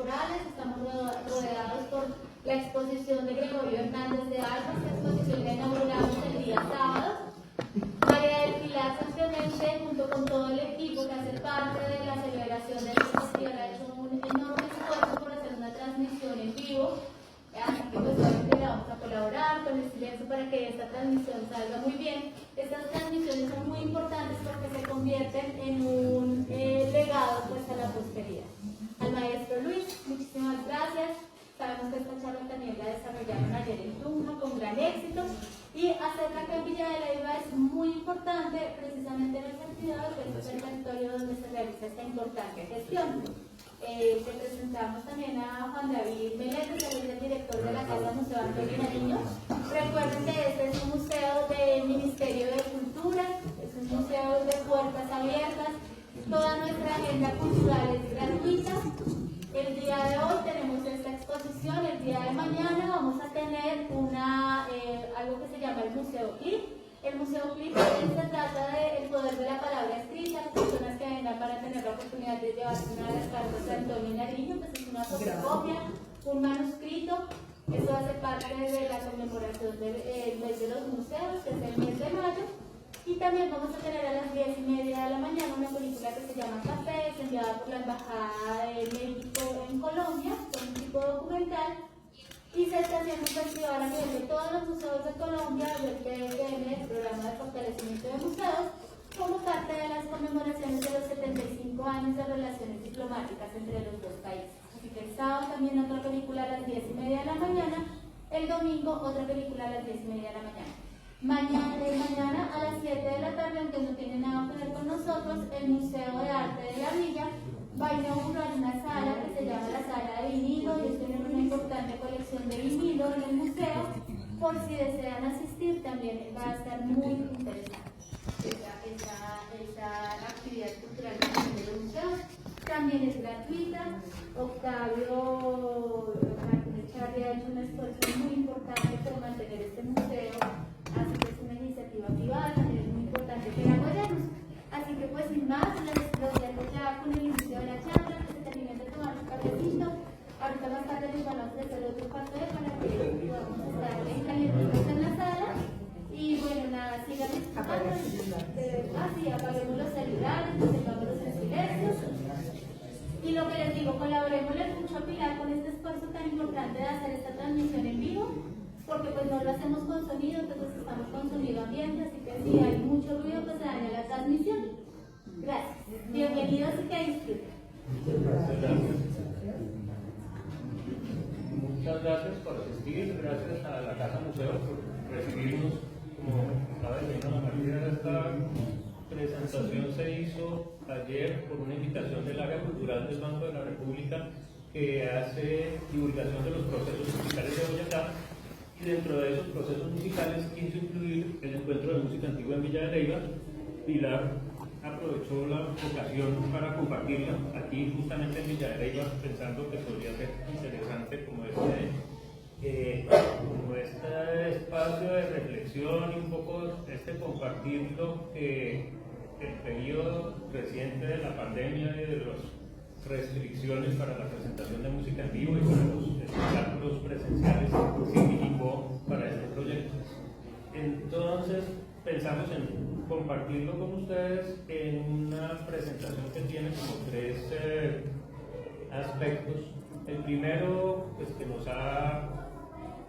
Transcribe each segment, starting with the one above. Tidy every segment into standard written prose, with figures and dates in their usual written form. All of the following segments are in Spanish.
culturales. Estamos rodeados por la exposición de Gregorio Hernández de Alba. Esta exposición la inauguramos el día sábado. María del Pilar Sancionense, junto con todo el equipo que hace parte de la celebración de este festival, ha hecho un enorme esfuerzo por hacer una transmisión en vivo. Así que pues obviamente la vamos a colaborar con el silencio para que esta transmisión salga muy bien. Estas transmisiones son muy importantes porque se convierten en un legado pues a la posteridad. Al maestro Luis, muchísimas gracias. Sabemos que esta charla también la desarrollaron ayer en Tunja con gran éxito. Y hacerla acá en Villa de Leyva es muy importante precisamente en el sentido de que este es el territorio donde se realiza esta importante gestión. Te presentamos también a Juan David Meléndez, que es el director de la Casa Museo Antonio Nariño. Recuerden que este es un museo del Ministerio de Cultura, es un museo de puertas abiertas. Toda nuestra agenda cultural es gratuita. El día de hoy tenemos esta exposición, el día de mañana vamos a tener algo que se llama el Museo Clip. El Museo Clip se trata del poder de la palabra escrita. Las personas que vengan para tener la oportunidad de llevarse una de las cartas de Antonio Nariño, pues es una fotocopia, un manuscrito. Esto hace parte de la conmemoración del mes de los museos, que es el mes de mayo. Y también vamos a tener a las 10:30 de la mañana una película que se llama Café, es enviada por la Embajada de México en Colombia, con un tipo documental. Y se está haciendo un festival a nivel de todos los museos de Colombia, del PFM, el Programa de Fortalecimiento de Museos, como parte de las conmemoraciones de los 75 años de relaciones diplomáticas entre los dos países. Así que el sábado también otra película a las 10:30 de la mañana, el domingo otra película a las 10:30 de la mañana. Mañana a las 7 de la tarde, aunque no tiene nada que ver con nosotros, el Museo de Arte de la Villa va a inaugurar una sala que se llama la Sala de Vinilo. Ellos tienen una importante colección de vinilo en el museo. Por si desean asistir, también va a estar muy interesante esa actividad cultural de los museos. También es gratuita. Octavio Martínez Charri ha hecho un esfuerzo muy importante por mantener este museo. Así que es una iniciativa privada, también es muy importante que la apoyemos. Así que pues sin más, los dejo ya con el inicio de la charla, que se terminen de tomar un cafecito. Ahorita más tarde les van a ofrecer otro café para que podamos estar en calientitos en la sala. Y bueno, nada, sigan disfrutando. Así apaguemos los celulares, mantengámoslos en silencio. Y lo que les digo, colaborémosles mucho a Pilar con este esfuerzo tan importante de hacer esta transmisión en vivo, porque pues no lo hacemos con sonido, entonces estamos con sonido ambiente, así que si hay mucho ruido pues se daña la transmisión. Gracias. Bienvenidos y que disfruten. Muchas gracias por asistir, gracias a la Casa Museo por recibirnos. Como estaba diciendo la María, esta presentación se hizo ayer por una invitación del área cultural del Banco de la República, que hace divulgación de los procesos musicales de Boyacá. Y dentro de esos procesos musicales quiso incluir el encuentro de música antigua en Villa de Leyva. Pilar aprovechó la ocasión para compartirla aquí justamente en Villa de Leyva, pensando que podría ser interesante como este espacio de reflexión y un poco compartir lo que el periodo reciente de la pandemia y de las restricciones para la presentación de música en vivo y para los espectáculos presenciales significó para este proyecto. Entonces pensamos en compartirlo con ustedes en una presentación que tiene como tres aspectos. El primero, pues, que nos ha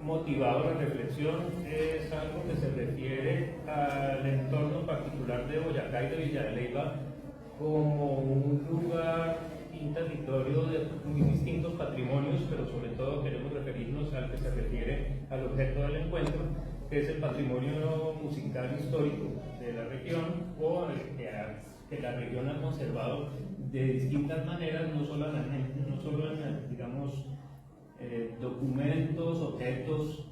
motivado la reflexión, es algo que se refiere al entorno particular de Boyacá y de Villa de Leyva como un lugar, un territorio de muy distintos patrimonios, pero sobre todo queremos referirnos al que se refiere al objeto del encuentro, que es el patrimonio musical histórico de la región, o el que la región ha conservado de distintas maneras, no solo en digamos, documentos, objetos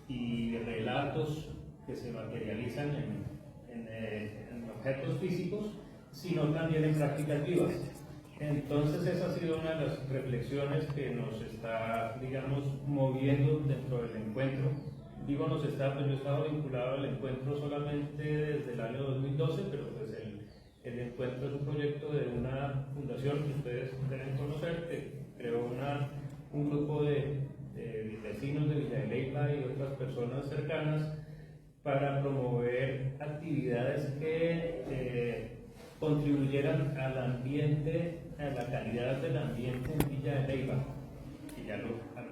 y relatos que se materializan en objetos físicos, sino también en prácticas vivas. Entonces esa ha sido una de las reflexiones que nos está, digamos, moviendo dentro del encuentro. Digo nos está, pues yo he estado vinculado al encuentro solamente desde el año 2012, pero pues El encuentro es un proyecto de una fundación que ustedes deben conocer, que creó un grupo de vecinos de Villa de Leyva y otras personas cercanas para promover actividades que contribuyeran al ambiente, a la calidad del ambiente en Villa de Leyva, y a lo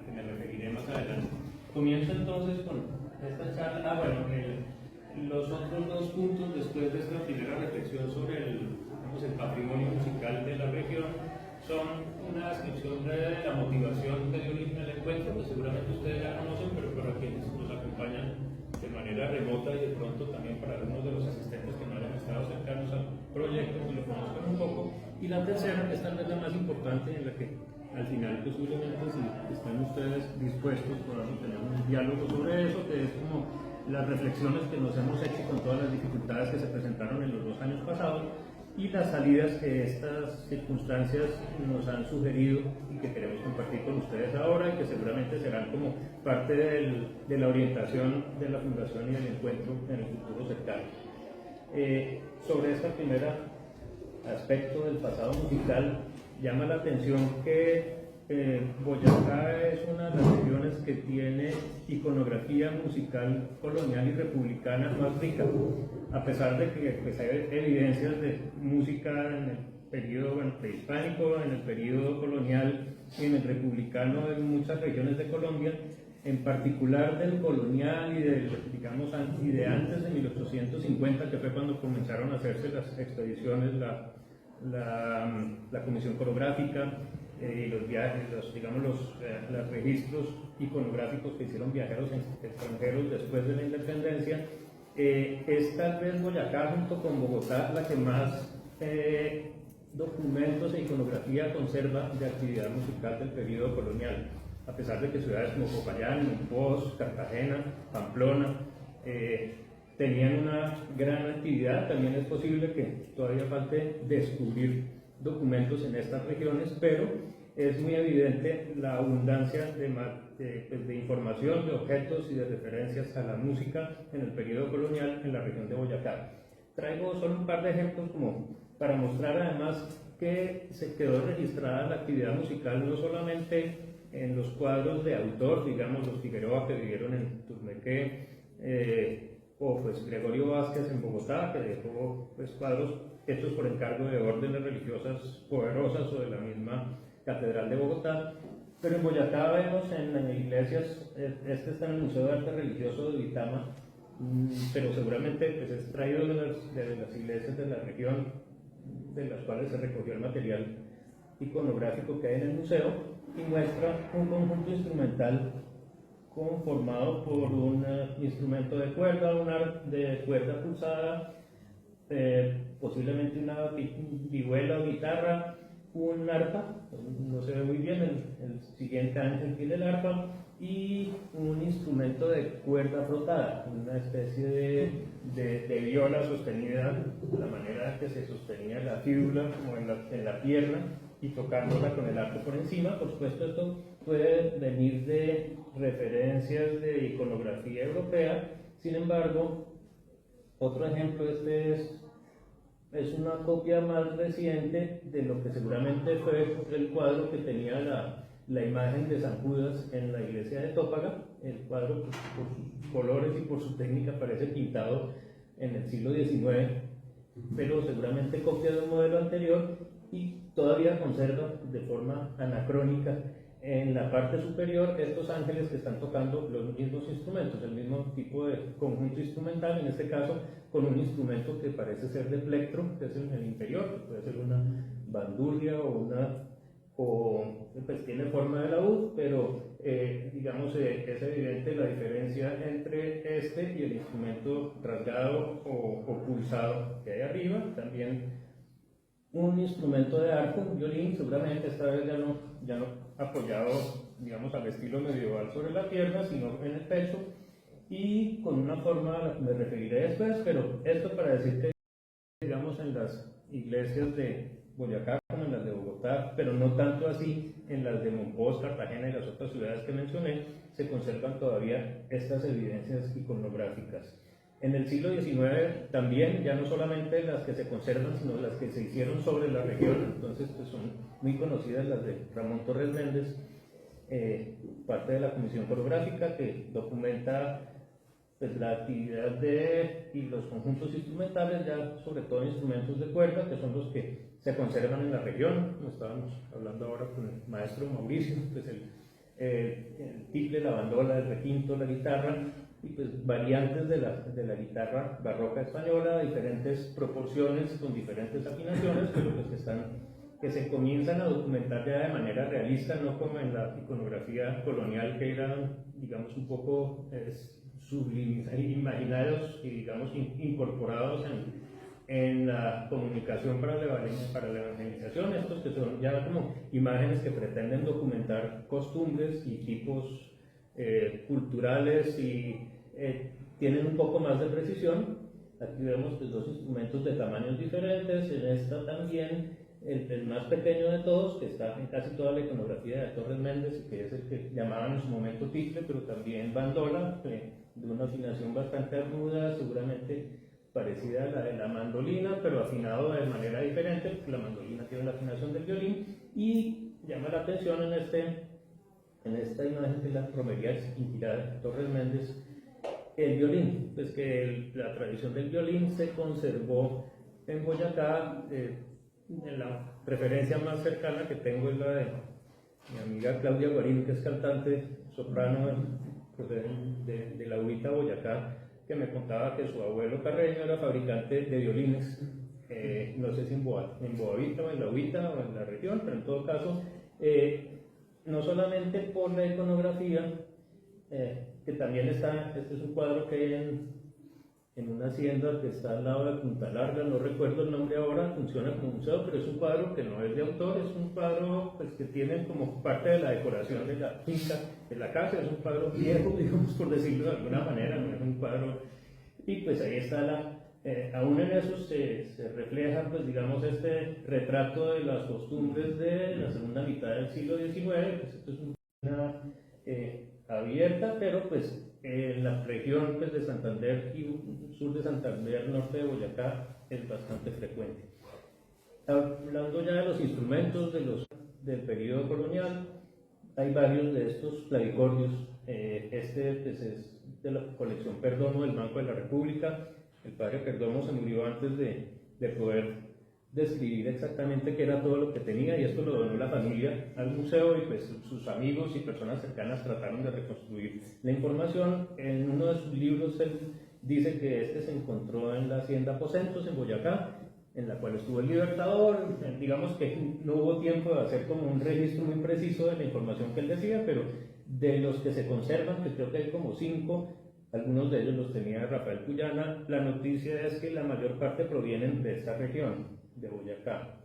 que me referiré más adelante. Comienzo entonces con esta charla. Los otros dos puntos después de esta primera reflexión sobre el patrimonio musical de la región son una descripción de la motivación que dio origen al encuentro, que seguramente ustedes ya conocen, pero para quienes nos acompañan de manera remota y de pronto también para algunos de los asistentes que no hayan estado cercanos al proyecto, pues lo conozcan un poco. Y la tercera, que es tal vez la más importante, en la que al final posiblemente, si están ustedes dispuestos, podamos tener un diálogo sobre eso, que es como las reflexiones que nos hemos hecho con todas las dificultades que se presentaron en los 2 años pasados y las salidas que estas circunstancias nos han sugerido y que queremos compartir con ustedes ahora y que seguramente serán como parte de la orientación de la Fundación y del encuentro en el futuro cercano. Sobre este primer aspecto del pasado musical, llama la atención que Boyacá es una de las regiones que tiene iconografía musical colonial y republicana más rica, a pesar de que pues, hay evidencias de música en el periodo prehispánico, en el periodo colonial y en el republicano en muchas regiones de Colombia, en particular del colonial y y de antes de 1850, que fue cuando comenzaron a hacerse las expediciones, la comisión coreográfica, y los viajes, los registros iconográficos que hicieron viajeros extranjeros después de la independencia. Es tal vez Boyacá junto con Bogotá la que más documentos e iconografía conserva de actividad musical del periodo colonial, a pesar de que ciudades como Popayán, Monpós, Cartagena, Pamplona tenían una gran actividad. También es posible que todavía falte descubrir documentos en estas regiones, pero es muy evidente la abundancia de información, de objetos y de referencias a la música en el periodo colonial en la región de Boyacá. Traigo solo un par de ejemplos como para mostrar además que se quedó registrada la actividad musical no solamente en los cuadros de autor, digamos los Figueroa que vivieron en Turmequé, o pues Gregorio Vázquez en Bogotá, que dejó pues, cuadros hechos por encargo de órdenes religiosas poderosas o de la misma Catedral de Bogotá. Pero en Boyacá vemos en iglesias, este está en el Museo de Arte Religioso de Vitama, pero seguramente pues, es traído de las iglesias de la región de las cuales se recogió el material iconográfico que hay en el museo, y muestra un conjunto instrumental conformado por un instrumento de cuerda, de cuerda pulsada, posiblemente una vihuela o guitarra, un arpa, no se ve muy bien el siguiente ángel tiene el arpa, y un instrumento de cuerda frotada, una especie de viola sostenida de la manera que se sostenía la fíbula como en la pierna y tocándola con el arco por encima. Por supuesto, esto puede venir de referencias de iconografía europea. Sin embargo, otro ejemplo es una copia más reciente de lo que seguramente fue el cuadro que tenía la imagen de San Judas en la iglesia de Tópaga. El cuadro, por sus colores y por su técnica, parece pintado en el siglo XIX, pero seguramente copia de un modelo anterior y todavía conserva de forma anacrónica en la parte superior estos ángeles que están tocando los mismos instrumentos, el mismo tipo de conjunto instrumental, en este caso con un instrumento que parece ser de plectro, que es en el interior, que puede ser una bandurria pues tiene forma de laúd, pero digamos es evidente la diferencia entre este y el instrumento rasgado o pulsado que hay arriba. También un instrumento de arco, un violín, seguramente esta vez ya no apoyado, digamos, al estilo medieval sobre la pierna, sino en el pecho, y con una forma a la que me referiré después, pero esto para decir que, digamos, en las iglesias de Boyacá como en las de Bogotá, pero no tanto así en las de Monpós, Cartagena y las otras ciudades que mencioné, se conservan todavía estas evidencias iconográficas. En el siglo XIX también, ya no solamente las que se conservan, sino las que se hicieron sobre la región, entonces pues son muy conocidas las de Ramón Torres Méndez, parte de la Comisión Coreográfica, que documenta pues, la actividad y los conjuntos instrumentales, ya sobre todo instrumentos de cuerda, que son los que se conservan en la región, como estábamos hablando ahora con el maestro Mauricio, pues el tiple, la bandola, el requinto, la guitarra, y pues variantes de la guitarra barroca española, diferentes proporciones con diferentes afinaciones, pero pues que se comienzan a documentar ya de manera realista, no como en la iconografía colonial, que eran, digamos, un poco imaginados y, digamos, incorporados en la comunicación para la evangelización, estos que son ya como imágenes que pretenden documentar costumbres y tipos culturales y tienen un poco más de precisión. Aquí vemos pues, dos instrumentos de tamaños diferentes, en esta también el más pequeño de todos, que está en casi toda la iconografía de Torres Méndez, que es el que llamaban en su momento tiple, pero también bandola, de una afinación bastante aguda, seguramente parecida a la de la mandolina, pero afinado de manera diferente, porque la mandolina tiene la afinación del violín, y llama la atención en esta imagen que es la romería inspirada de Torres Méndez, el violín, pues que la tradición del violín se conservó en Boyacá. La preferencia más cercana que tengo es la de mi amiga Claudia Guarín, que es cantante soprano de la Huita, Boyacá, que me contaba que su abuelo Carreño era fabricante de violines, no sé si en Boavista o en la Huita o en la región, pero en todo caso, no solamente por la iconografía, que también está, este es un cuadro que hay en una hacienda que está al lado de Punta Larga, no recuerdo el nombre ahora, funciona como museo, pero es un cuadro que no es de autor, es un cuadro pues, que tiene como parte de la decoración de la finca, de la casa, es un cuadro viejo, digamos, por decirlo de alguna manera, no es un cuadro, y pues ahí está aún en eso se refleja, pues digamos, este retrato de las costumbres de la segunda mitad del siglo XIX, pues esto es una abierta, pero pues en la región pues, de Santander y sur de Santander, norte de Boyacá, es bastante frecuente. Hablando ya de los instrumentos del periodo colonial, hay varios de estos clavicordios. Este pues, es de la colección Perdomo del Banco de la República. El padre Perdomo se murió antes de poder describir exactamente qué era todo lo que tenía, y esto lo donó la familia al museo, y pues sus amigos y personas cercanas trataron de reconstruir la información. En uno de sus libros él dice que este se encontró en la hacienda Aposentos en Boyacá, en la cual estuvo el Libertador. Digamos que no hubo tiempo de hacer como un registro muy preciso de la información que él decía, pero de los que se conservan, que creo que hay como 5, algunos de ellos los tenía Rafael Cuyana. La noticia es que la mayor parte provienen de esta región, de Boyacá.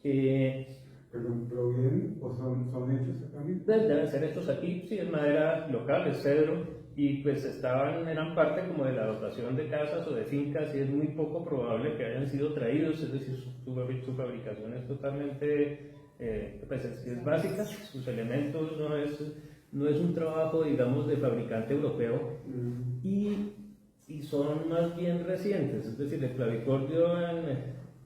¿Pero provienen o son hechos acá mismo? Deben ser hechos aquí, sí, es madera local, es cedro, y pues eran parte como de la dotación de casas o de fincas, y es muy poco probable que hayan sido traídos, es decir, su fabricación es totalmente, pues es básica, sus elementos no es un trabajo, digamos, de fabricante europeo, y son más bien recientes, es decir, el clavicordio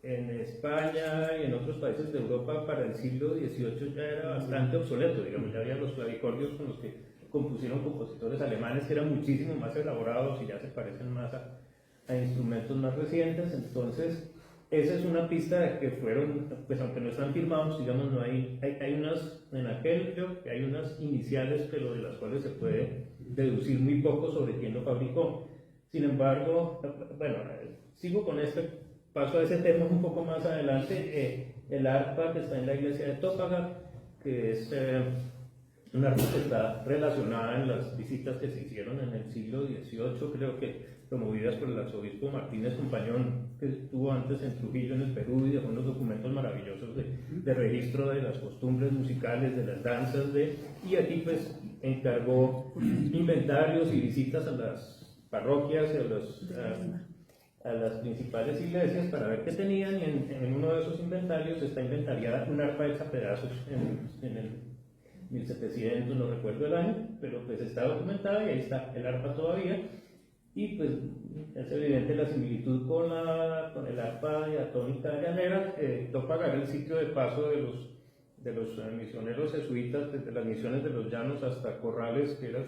en España y en otros países de Europa para el siglo XVIII ya era bastante obsoleto, digamos, ya había los clavicordios con los que compusieron compositores alemanes que eran muchísimo más elaborados y ya se parecen más a instrumentos más recientes. Entonces esa es una pista de que fueron, pues aunque no están firmados, digamos, no hay unas, en aquel creo que hay unas iniciales, pero de las cuales se puede deducir muy poco sobre quién lo fabricó. Sin embargo, bueno, sigo con paso a ese tema un poco más adelante. El arpa que está en la iglesia de Tópaga, que es una arpa que está relacionada en las visitas que se hicieron en el siglo XVIII, creo que promovidas por el arzobispo Martínez Compañón, que estuvo antes en Trujillo, en el Perú, y dejó unos documentos maravillosos de registro de las costumbres musicales, de las danzas, y aquí pues encargó inventarios y visitas a las parroquias y a las principales iglesias para ver qué tenían, y en uno de esos inventarios está inventariada una arpa hecha a pedazos en el 1700, no recuerdo el año, pero pues está documentada y ahí está el arpa todavía. y pues es evidente la similitud con el arpa diatónica llanera. Topa el sitio de paso de los misioneros jesuitas desde las misiones de los llanos hasta Corrales, que era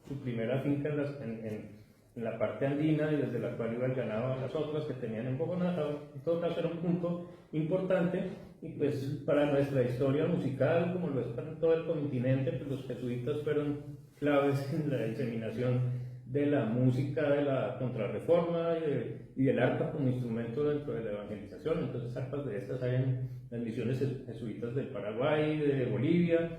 su primera finca en la parte andina, y desde la cual iba el ganado a las otras que tenían en Bogotá. En todo caso era un punto importante, y pues para nuestra historia musical, como lo es para todo el continente, pues los jesuitas fueron claves en la diseminación de la música de la Contrarreforma y del arpa como instrumento dentro de la evangelización. Entonces arpas de estas hay en las misiones jesuitas del Paraguay, de Bolivia,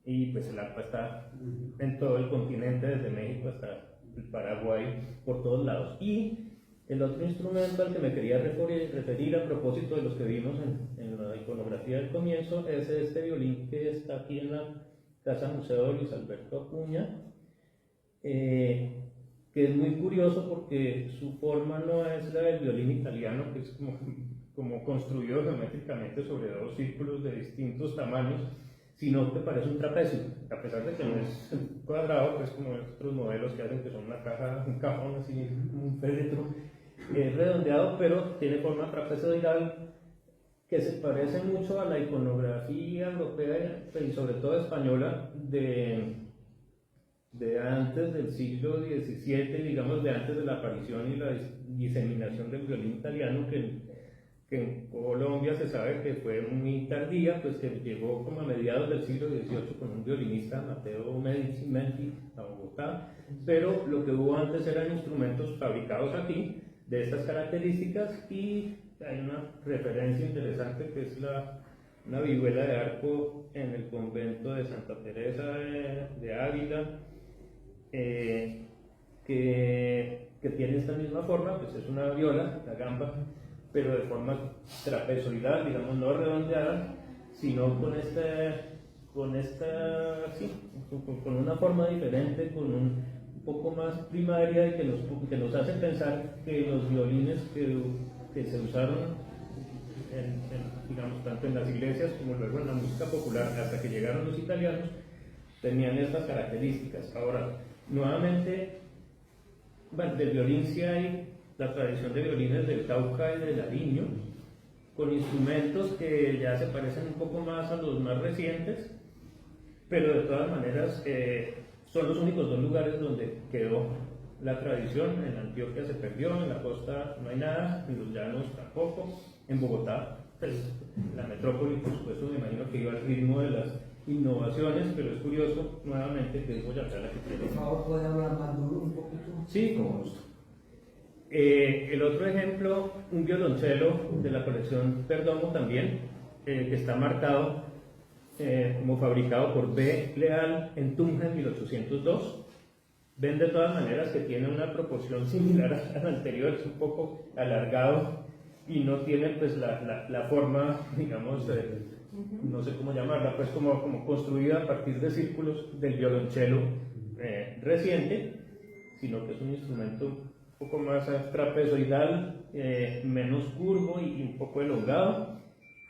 y pues el arpa está en todo el continente, desde México hasta el Paraguay, por todos lados. Y el otro instrumento al que me quería referir a propósito de los que vimos en la iconografía del comienzo es este violín que está aquí en la Casa Museo de Luis Alberto Acuña, que es muy curioso porque su forma no es la del violín italiano, que es como construido geométricamente sobre dos círculos de distintos tamaños, sino que parece un trapecio, a pesar de que no es cuadrado, pues como otros modelos que hacen que son una caja, un cajón así, un féretro, es redondeado, pero tiene forma trapezoidal, que se parece mucho a la iconografía europea y sobre todo española de antes del siglo XVII, digamos de antes de la aparición y la diseminación del violín italiano, que en Colombia se sabe que fue muy tardía, pues que llegó como a mediados del siglo XVIII con un violinista, Mateo Menti, a Bogotá, pero lo que hubo antes eran instrumentos fabricados aquí de estas características, y hay una referencia interesante que es una vihuela de arco en el convento de Santa Teresa de Ávila, que tiene esta misma forma, pues es una viola, la gamba, pero de forma trapezoidal, digamos, no redondeada, sino con una forma diferente, con un poco más primaria, y que nos hace pensar que los violines que se usaron digamos, tanto en las iglesias como luego en la música popular, hasta que llegaron los italianos, tenían estas características. Ahora, nuevamente, bueno, del violín sí hay la tradición de violines del Cauca y del Nariño, con instrumentos que ya se parecen un poco más a los más recientes, pero de todas maneras son los únicos dos lugares donde quedó la tradición. En Antioquia se perdió, en la costa no hay nada, en los llanos tampoco, en Bogotá, pues, la metrópoli, por supuesto, me imagino que iba al ritmo de las innovaciones, pero es curioso nuevamente que es Boyacá la que tiene. Por favor, ¿puede hablar más duro un poquito? Sí, con gusto. El otro ejemplo, un violonchelo de la colección Perdomo también, que está marcado como fabricado por B. Leal en Tunja en 1802. Ven de todas maneras que tiene una proporción similar al anterior, es un poco alargado y no tiene pues la forma, digamos, no sé cómo llamarla, pues como construida a partir de círculos del violonchelo reciente, sino que es un instrumento un poco más trapezoidal, menos curvo y un poco elongado.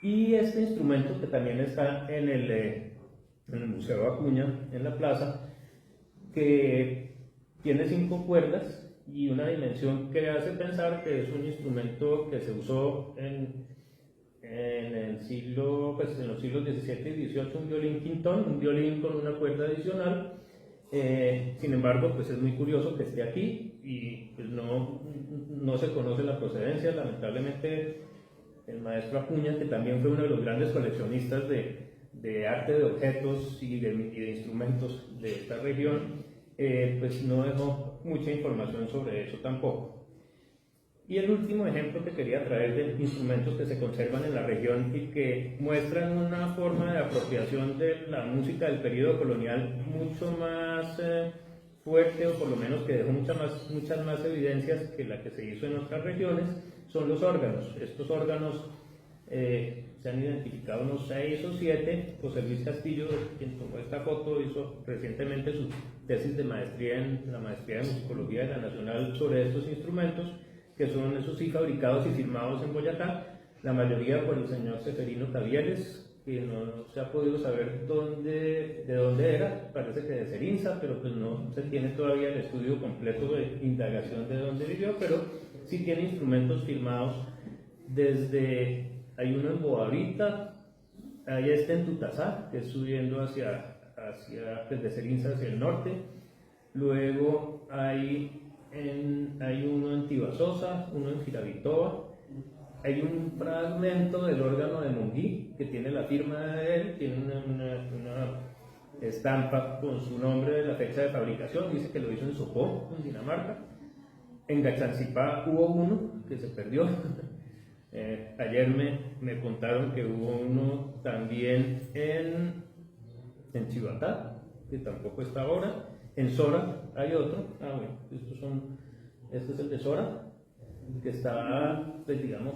Y este instrumento, que también está en el Museo Acuña, en la plaza, que tiene 5 cuerdas y una dimensión que hace pensar que es un instrumento que se usó en los siglos XVII y XVIII, un violín quintón, un violín con una cuerda adicional. Sin embargo, pues es muy curioso que esté aquí y pues no se conoce la procedencia. Lamentablemente, el maestro Acuña, que también fue uno de los grandes coleccionistas de arte de objetos y de instrumentos de esta región, pues no dejó mucha información sobre eso tampoco. Y el último ejemplo que quería traer de instrumentos que se conservan en la región y que muestran una forma de apropiación de la música del periodo colonial mucho más fuerte, o por lo menos que dejó muchas más evidencias que la que se hizo en otras regiones, son los órganos. Estos órganos se han identificado unos 6 o 7. José Luis Castillo, quien tomó esta foto, hizo recientemente su tesis de maestría en la maestría de musicología de la Nacional sobre estos instrumentos, que son, esos sí, fabricados y firmados en Boyacá, la mayoría por el señor Seferino Cavieres, que no se ha podido saber de dónde era, parece que de Cerinza, pero pues no se tiene todavía el estudio completo de indagación de dónde vivió, pero sí tiene instrumentos firmados hay uno en Boavita, hay en Tutazá, que es subiendo desde Cerinza hacia el norte, luego hay uno en Tibasosa, uno en Firavitoa. Hay un fragmento del órgano de Monguí que tiene la firma de él, tiene una estampa con su nombre de la fecha de fabricación, dice que lo hizo en Sopó, en Dinamarca. En Gachancipá hubo uno que se perdió. Ayer me contaron que hubo uno también en Chivatá, que tampoco está ahora. En Sora hay otro. Bueno, este es el de Sora, que está, pues digamos,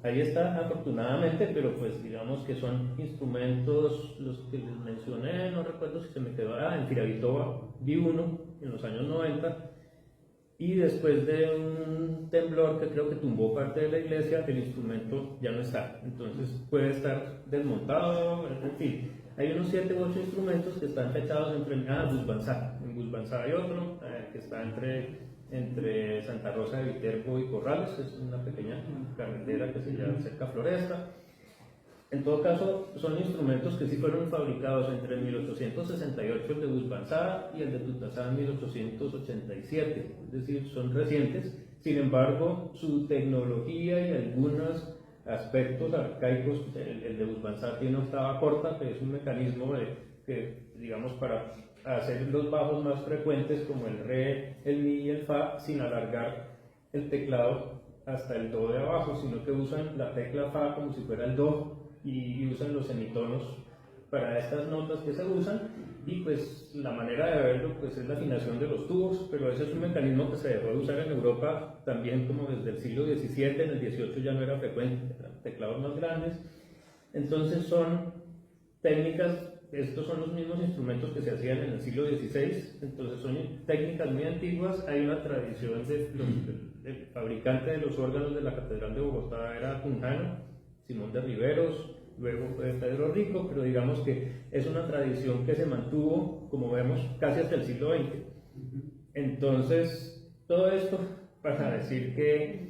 ahí está afortunadamente, pero pues digamos que son instrumentos, los que les mencioné, no recuerdo si se me quedó, en Firavitoa vi uno en los años 90, y después de un temblor que creo que tumbó parte de la iglesia, el instrumento ya no está, entonces puede estar desmontado, en fin. Hay unos 7 u 8 instrumentos que están fechados en Busbanzá. En Busbanzá hay otro que está entre Santa Rosa de Viterbo y Corrales, es una pequeña carretera que se llama cerca Floresta. En todo caso, son instrumentos que sí fueron fabricados entre 1868, el de Busbanzá, y el de Tutazá en 1887, es decir, son recientes. Sin embargo, su tecnología y algunos aspectos arcaicos, el de Busbanzá tiene octava corta, que es un mecanismo digamos, para hacer los bajos más frecuentes como el re, el mi y el fa, sin alargar el teclado hasta el do de abajo, sino que usan la tecla fa como si fuera el do, y usan los semitonos para estas notas que se usan, y pues la manera de verlo pues es la afinación de los tubos, pero ese es un mecanismo que se dejó de usar en Europa también como desde el siglo XVII, en el XVIII ya no era frecuente, eran teclados más grandes. Entonces son técnicas, estos son los mismos instrumentos que se hacían en el siglo XVI, entonces son técnicas muy antiguas. Hay una tradición del fabricante de los órganos de la Catedral de Bogotá era Tunjano, Simón de Riveros, luego fue Pedro Rico, pero digamos que es una tradición que se mantuvo, como vemos, casi hasta el siglo XX. Entonces, todo esto para decir que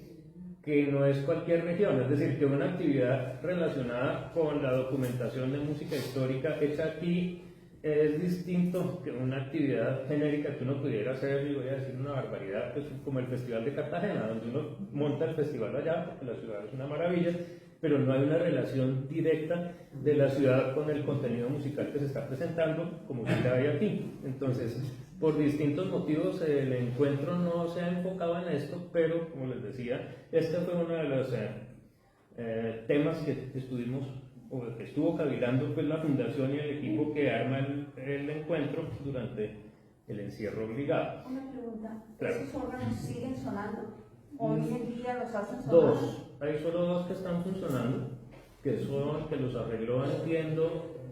no es cualquier región, es decir, que una actividad relacionada con la documentación de música histórica hecha aquí es distinto que una actividad genérica que uno pudiera hacer, y voy a decir una barbaridad, pues, como el Festival de Cartagena, donde uno monta el festival allá, porque la ciudad es una maravilla, pero no hay una relación directa de la ciudad con el contenido musical que se está presentando, como si la hay aquí. Entonces, por distintos motivos, el encuentro no se ha enfocado en esto, pero, como les decía, este fue uno de los temas que estuvimos, o que estuvo cavilando pues, la fundación y el equipo que arma el encuentro durante el encierro obligado. Una pregunta, Claro. ¿esos órganos siguen sonando? ¿Hoy en día los hacen sonar? Hay solo dos que están funcionando, que los arregló, entiendo,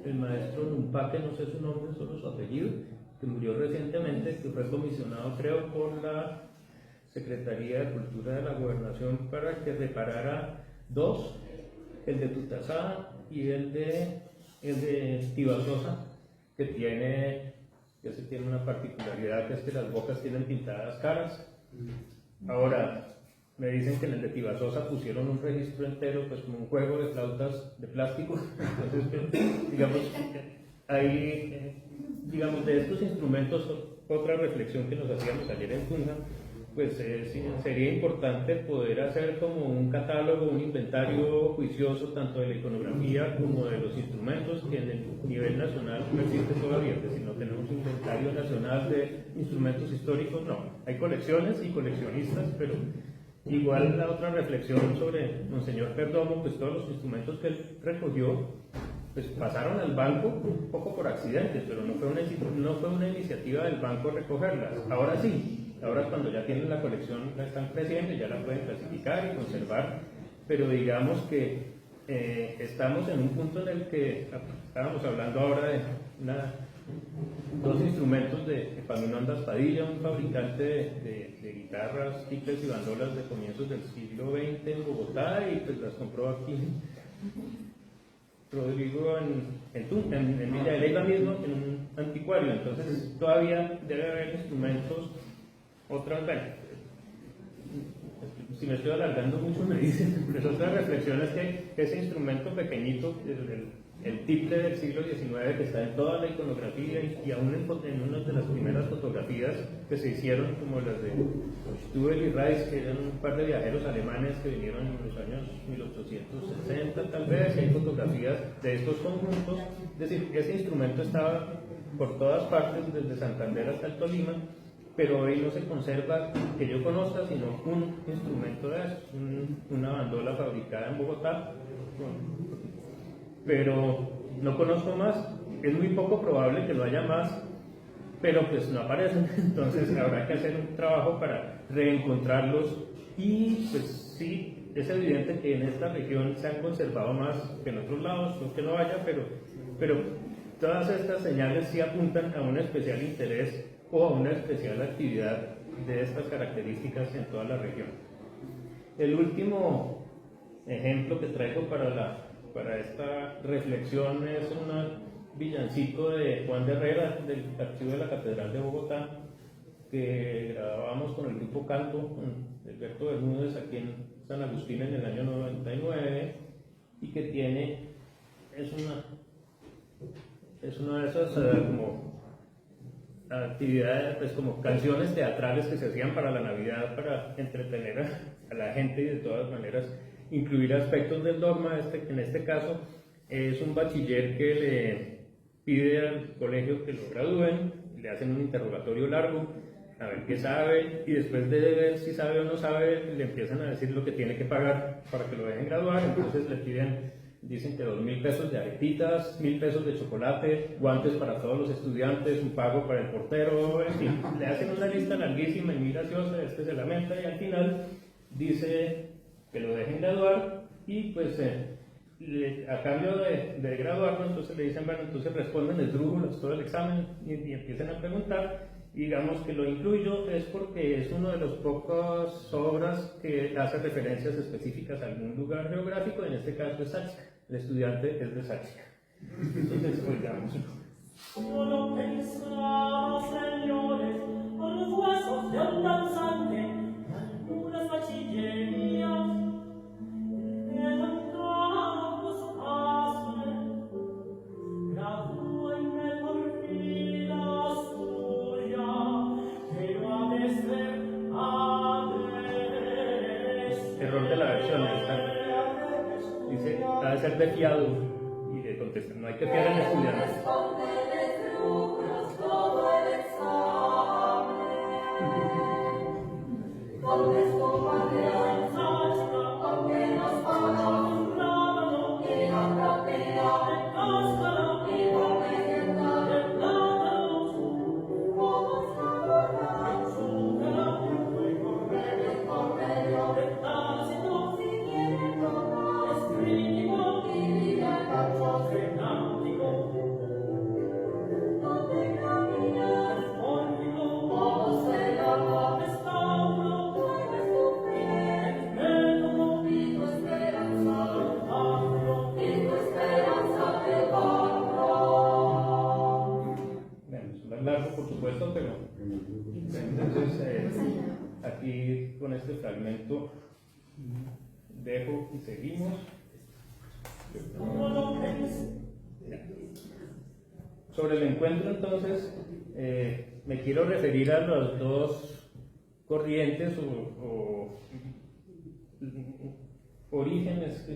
el maestro Numpaque, no sé su nombre, solo su apellido, que murió recientemente, que fue comisionado, creo, por la Secretaría de Cultura de la Gobernación para que reparara dos, el de Tutazá y el de Tibasosa, que tiene una particularidad, que es que las bocas tienen pintadas caras. Ahora, me dicen que en el de Tibasosa pusieron un registro entero, pues como un juego de flautas de plástico. Entonces, digamos, ahí, digamos, de estos instrumentos, otra reflexión que nos hacíamos ayer en Tunja, pues sería importante poder hacer como un catálogo, un inventario juicioso tanto de la iconografía como de los instrumentos, que en el nivel nacional no existe todavía, es decir, no tenemos un inventario nacional de instrumentos históricos, no. Hay colecciones y coleccionistas, pero igual la otra reflexión sobre Monseñor Perdomo, pues todos los instrumentos que él recogió, pues pasaron al banco un poco por accidente, pero no fue una iniciativa del banco recogerlas. Ahora sí. Ahora cuando ya tienen la colección, la están creciendo y ya la pueden clasificar y conservar, pero digamos que estamos en un punto en el que estábamos hablando ahora de dos instrumentos de Epaminondas Padilla, un fabricante de guitarras, timbres y bandolas de comienzos del siglo XX en Bogotá, y pues las compró aquí Rodrigo en Villa de Leyva mismo, en un anticuario. Entonces todavía debe haber instrumentos, otras veces. Si me estoy alargando mucho me dicen, pero otra reflexión es que ese instrumento pequeñito, el tiple del siglo XIX que está en toda la iconografía y aún en una de las primeras fotografías que se hicieron, como las de Stubel y Reis, que eran un par de viajeros alemanes que vinieron en los años 1860 tal vez, y hay fotografías de estos conjuntos. Es decir, ese instrumento estaba por todas partes, desde Santander hasta el Tolima, pero hoy no se conserva, que yo conozca, sino un instrumento de esos, una bandola fabricada en Bogotá, pero no conozco más. Es muy poco probable que lo haya más, pero pues no aparecen. Entonces habrá que hacer un trabajo para reencontrarlos, y pues sí, es evidente que en esta región se han conservado más que en otros lados, no que no haya, pero todas estas señales sí apuntan a un especial interés o a una especial actividad de estas características en toda la región. El último ejemplo que traigo para esta reflexión es un villancico de Juan de Herrera, del archivo de la Catedral de Bogotá, que grabamos con el grupo Canto, con Alberto Bermúdez, aquí en San Agustín en el año 99, y que es una de esas como actividades, pues como canciones teatrales que se hacían para la Navidad, para entretener a la gente y de todas maneras incluir aspectos del dogma. En este caso es un bachiller que le pide al colegio que lo gradúen, le hacen un interrogatorio largo a ver qué sabe, y después de ver si sabe o no sabe le empiezan a decir lo que tiene que pagar para que lo dejen graduar. Entonces le dicen que 2.000 pesos de arepitas, 1.000 pesos de chocolate, guantes para todos los estudiantes, un pago para el portero, en fin, le hacen una lista larguísima y muy graciosa. Se lamenta y al final dice que lo dejen graduar, y pues a cambio de graduarlo, entonces le dicen, bueno, entonces responden esdrújulos todo el examen y empiezan a preguntar. Digamos que lo incluyo es porque es una de las pocas obras que hace referencias específicas a algún lugar geográfico, en este caso es Sáchica. El estudiante es de Sáchica. Entonces, oigámoslo. Solo pensaba, señores, con los huesos de un danzante, algunas bachillerías, quedan campos pasen, gradúenme por fin la suya, pero ha de ser, Error de la versión, dice, ha de ser de fiado, y le contestan, no hay que fiar al estudiante. Por supuesto, pero entonces aquí con este fragmento dejo y seguimos. Sobre el encuentro, entonces, me quiero referir a las dos corrientes o orígenes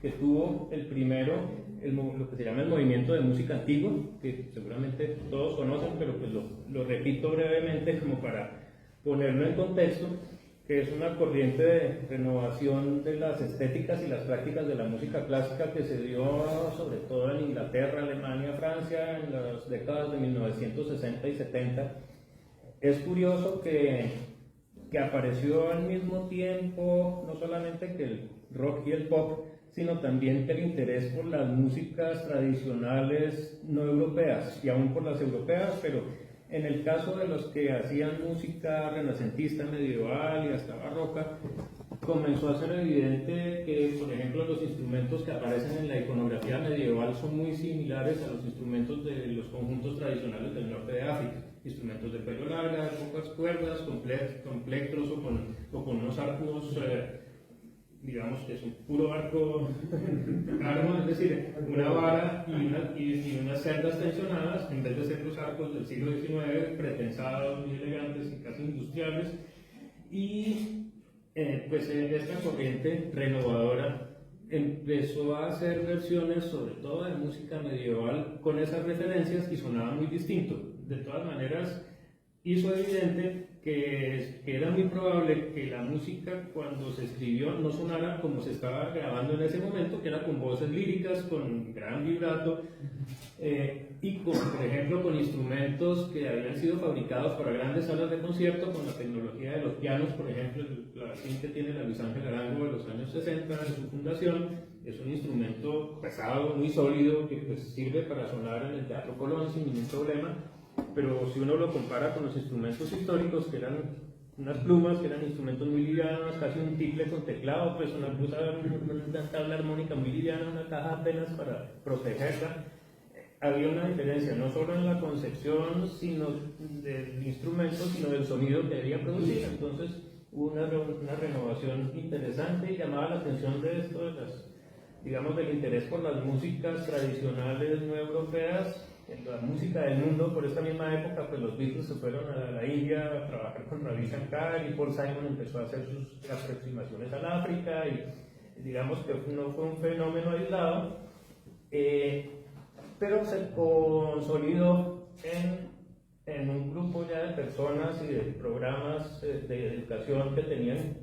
que tuvo el primero, lo que se llama el movimiento de música antigua, que seguramente todos conocen, pero pues lo repito brevemente como para ponerlo en contexto, que es una corriente de renovación de las estéticas y las prácticas de la música clásica que se dio sobre todo en Inglaterra, Alemania, Francia, en las décadas de 1960 y 70. Es curioso que apareció al mismo tiempo, no solamente que el rock y el pop, sino también que el interés por las músicas tradicionales no europeas, y aún por las europeas, pero en el caso de los que hacían música renacentista, medieval y hasta barroca, comenzó a ser evidente que, por ejemplo, los instrumentos que aparecen en la iconografía medieval son muy similares a los instrumentos de los conjuntos tradicionales del norte de África. Instrumentos de pelo larga, pocas cuerdas, con plectros o con unos arcos, digamos que es un puro arco, es decir, una vara y unas cerdas tensionadas, en vez de ser los arcos del siglo XIX, pretensados, muy elegantes y casi industriales. Y pues esta corriente renovadora empezó a hacer versiones, sobre todo de música medieval, con esas referencias y sonaba muy distinto. De todas maneras, hizo evidente que era muy probable que la música, cuando se escribió, no sonara como se estaba grabando en ese momento, que era con voces líricas, con gran vibrato, y por ejemplo, con instrumentos que habían sido fabricados para grandes salas de concierto, con la tecnología de los pianos. Por ejemplo, la versión que tiene la Luis Ángel Arango de los años 60 de su fundación es un instrumento pesado, muy sólido, que pues sirve para sonar en el Teatro Colón sin ningún problema. Pero si uno lo compara con los instrumentos históricos, que eran unas plumas, que eran instrumentos muy livianos, casi un tiple con teclado, pues una tabla armónica muy liviana, una caja apenas para protegerla, había una diferencia no solo en la concepción sino del instrumento, sino del sonido que debía producir. Entonces hubo una renovación interesante y llamaba la atención de esto, digamos, del interés por las músicas tradicionales no europeas, en la música del mundo. Por esta misma época, pues los Beatles se fueron a la India a trabajar con Ravi Shankar, y Paul Simon empezó a hacer sus aproximaciones al África, y digamos que no fue un fenómeno aislado, pero se consolidó en un grupo ya de personas y de programas de educación que tenían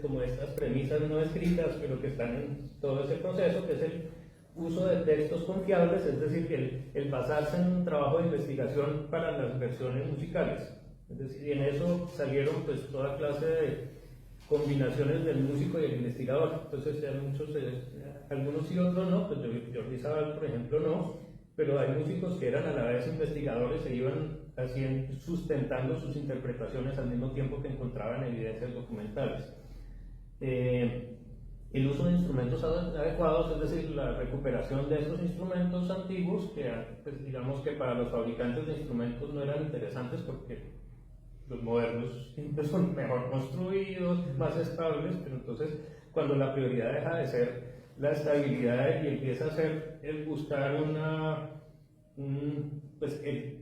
como estas premisas no escritas, pero que están en todo ese proceso, que es el uso de textos confiables, es decir, que el basarse en un trabajo de investigación para las versiones musicales. Es decir, y en eso salieron pues toda clase de combinaciones del músico y el investigador. Entonces, algunos sí, otros no. Pues Jordi Sabal, por ejemplo, no, pero hay músicos que eran a la vez investigadores e iban sustentando sus interpretaciones al mismo tiempo que encontraban evidencias documentales. El uso de instrumentos adecuados, es decir, la recuperación de estos instrumentos antiguos, que pues, digamos que para los fabricantes de instrumentos no eran interesantes porque los modernos siempre son mejor construidos, más estables, pero entonces cuando la prioridad deja de ser la estabilidad y empieza a ser el buscar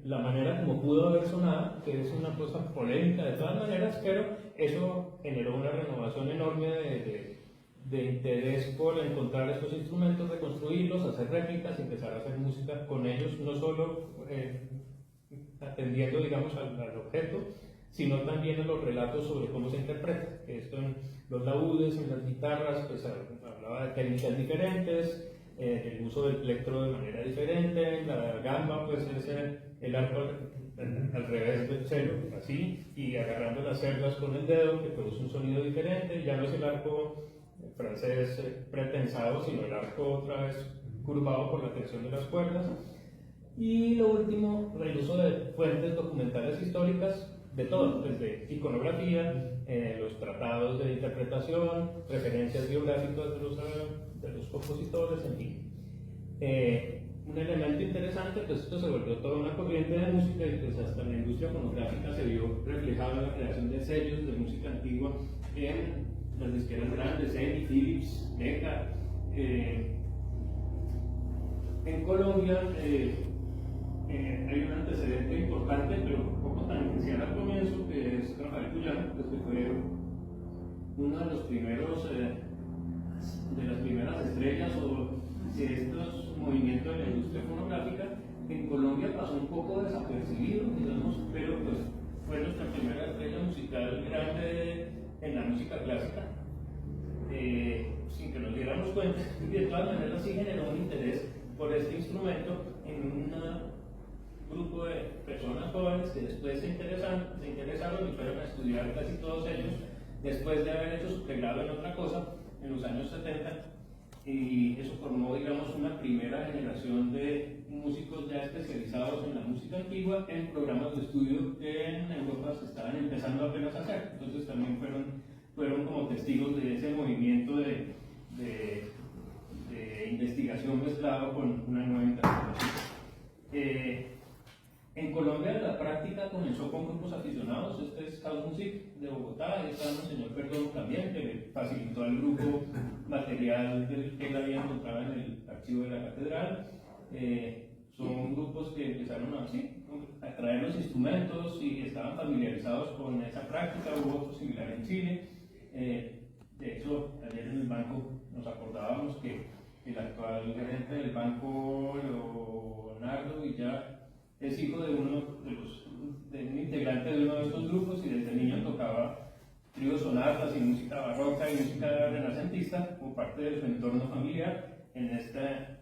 la manera como pudo haber sonado, que es una cosa polémica de todas maneras, pero eso generó una renovación enorme de interés por encontrar estos instrumentos, reconstruirlos, hacer réplicas y empezar a hacer música con ellos, no solo atendiendo, digamos, al objeto, sino también a los relatos sobre cómo se interpreta. Que esto en los laúdes, en las guitarras, pues hablaba de técnicas diferentes, el uso del plectro de manera diferente, la gamba, pues es el arco al revés del cello, así, y agarrando las cerdas con el dedo, que produce un sonido diferente. Ya no es el arco francés pretensado, sino el arco otra vez curvado por la tensión de las cuerdas. Y lo último, el uso de fuentes documentales históricas de todo, desde iconografía, los tratados de interpretación, referencias biográficas de los compositores, en fin. Un elemento interesante, pues esto se volvió toda una corriente de música, y pues hasta en la industria fonográfica se vio reflejada en la creación de sellos de música antigua en las disqueras grandes, Sony, Philips, Decca. En Colombia hay un antecedente importante, pero un poco tan especial al comienzo, que es Rafael Puyano, que fue uno de los primeros, de las primeras estrellas de estos movimientos de la industria fonográfica. En Colombia pasó un poco desapercibido, digamos, pero pues fue nuestra primera estrella musical grande en la música clásica, sin que nos diéramos cuenta, y de todas maneras sí generó un interés por este instrumento en un grupo de personas jóvenes que después se interesaron y fueron a estudiar, casi todos ellos, después de haber hecho su pregrado en otra cosa, en los años 70, y eso formó, digamos, una primera generación de músicos ya especializados en la música antigua en programas de estudio que en Europa se estaban empezando apenas a hacer. Entonces también fueron fueron como testigos de ese movimiento de investigación mezclado con una nueva interpretación. En Colombia la práctica comenzó con grupos aficionados. Este es House Music de Bogotá, ahí está el señor Perdomo también, que le facilitó al grupo material que él había encontrado en el archivo de la catedral. Son grupos que empezaron a traer los instrumentos y estaban familiarizados con esa práctica. Hubo otro similar en Chile. De hecho, ayer en el banco nos acordábamos que el actual gerente del banco, Leonardo Villar, es hijo de un integrante de uno de estos grupos, y desde niño tocaba tríos, sonatas y música barroca y música renacentista como parte de su entorno familiar en este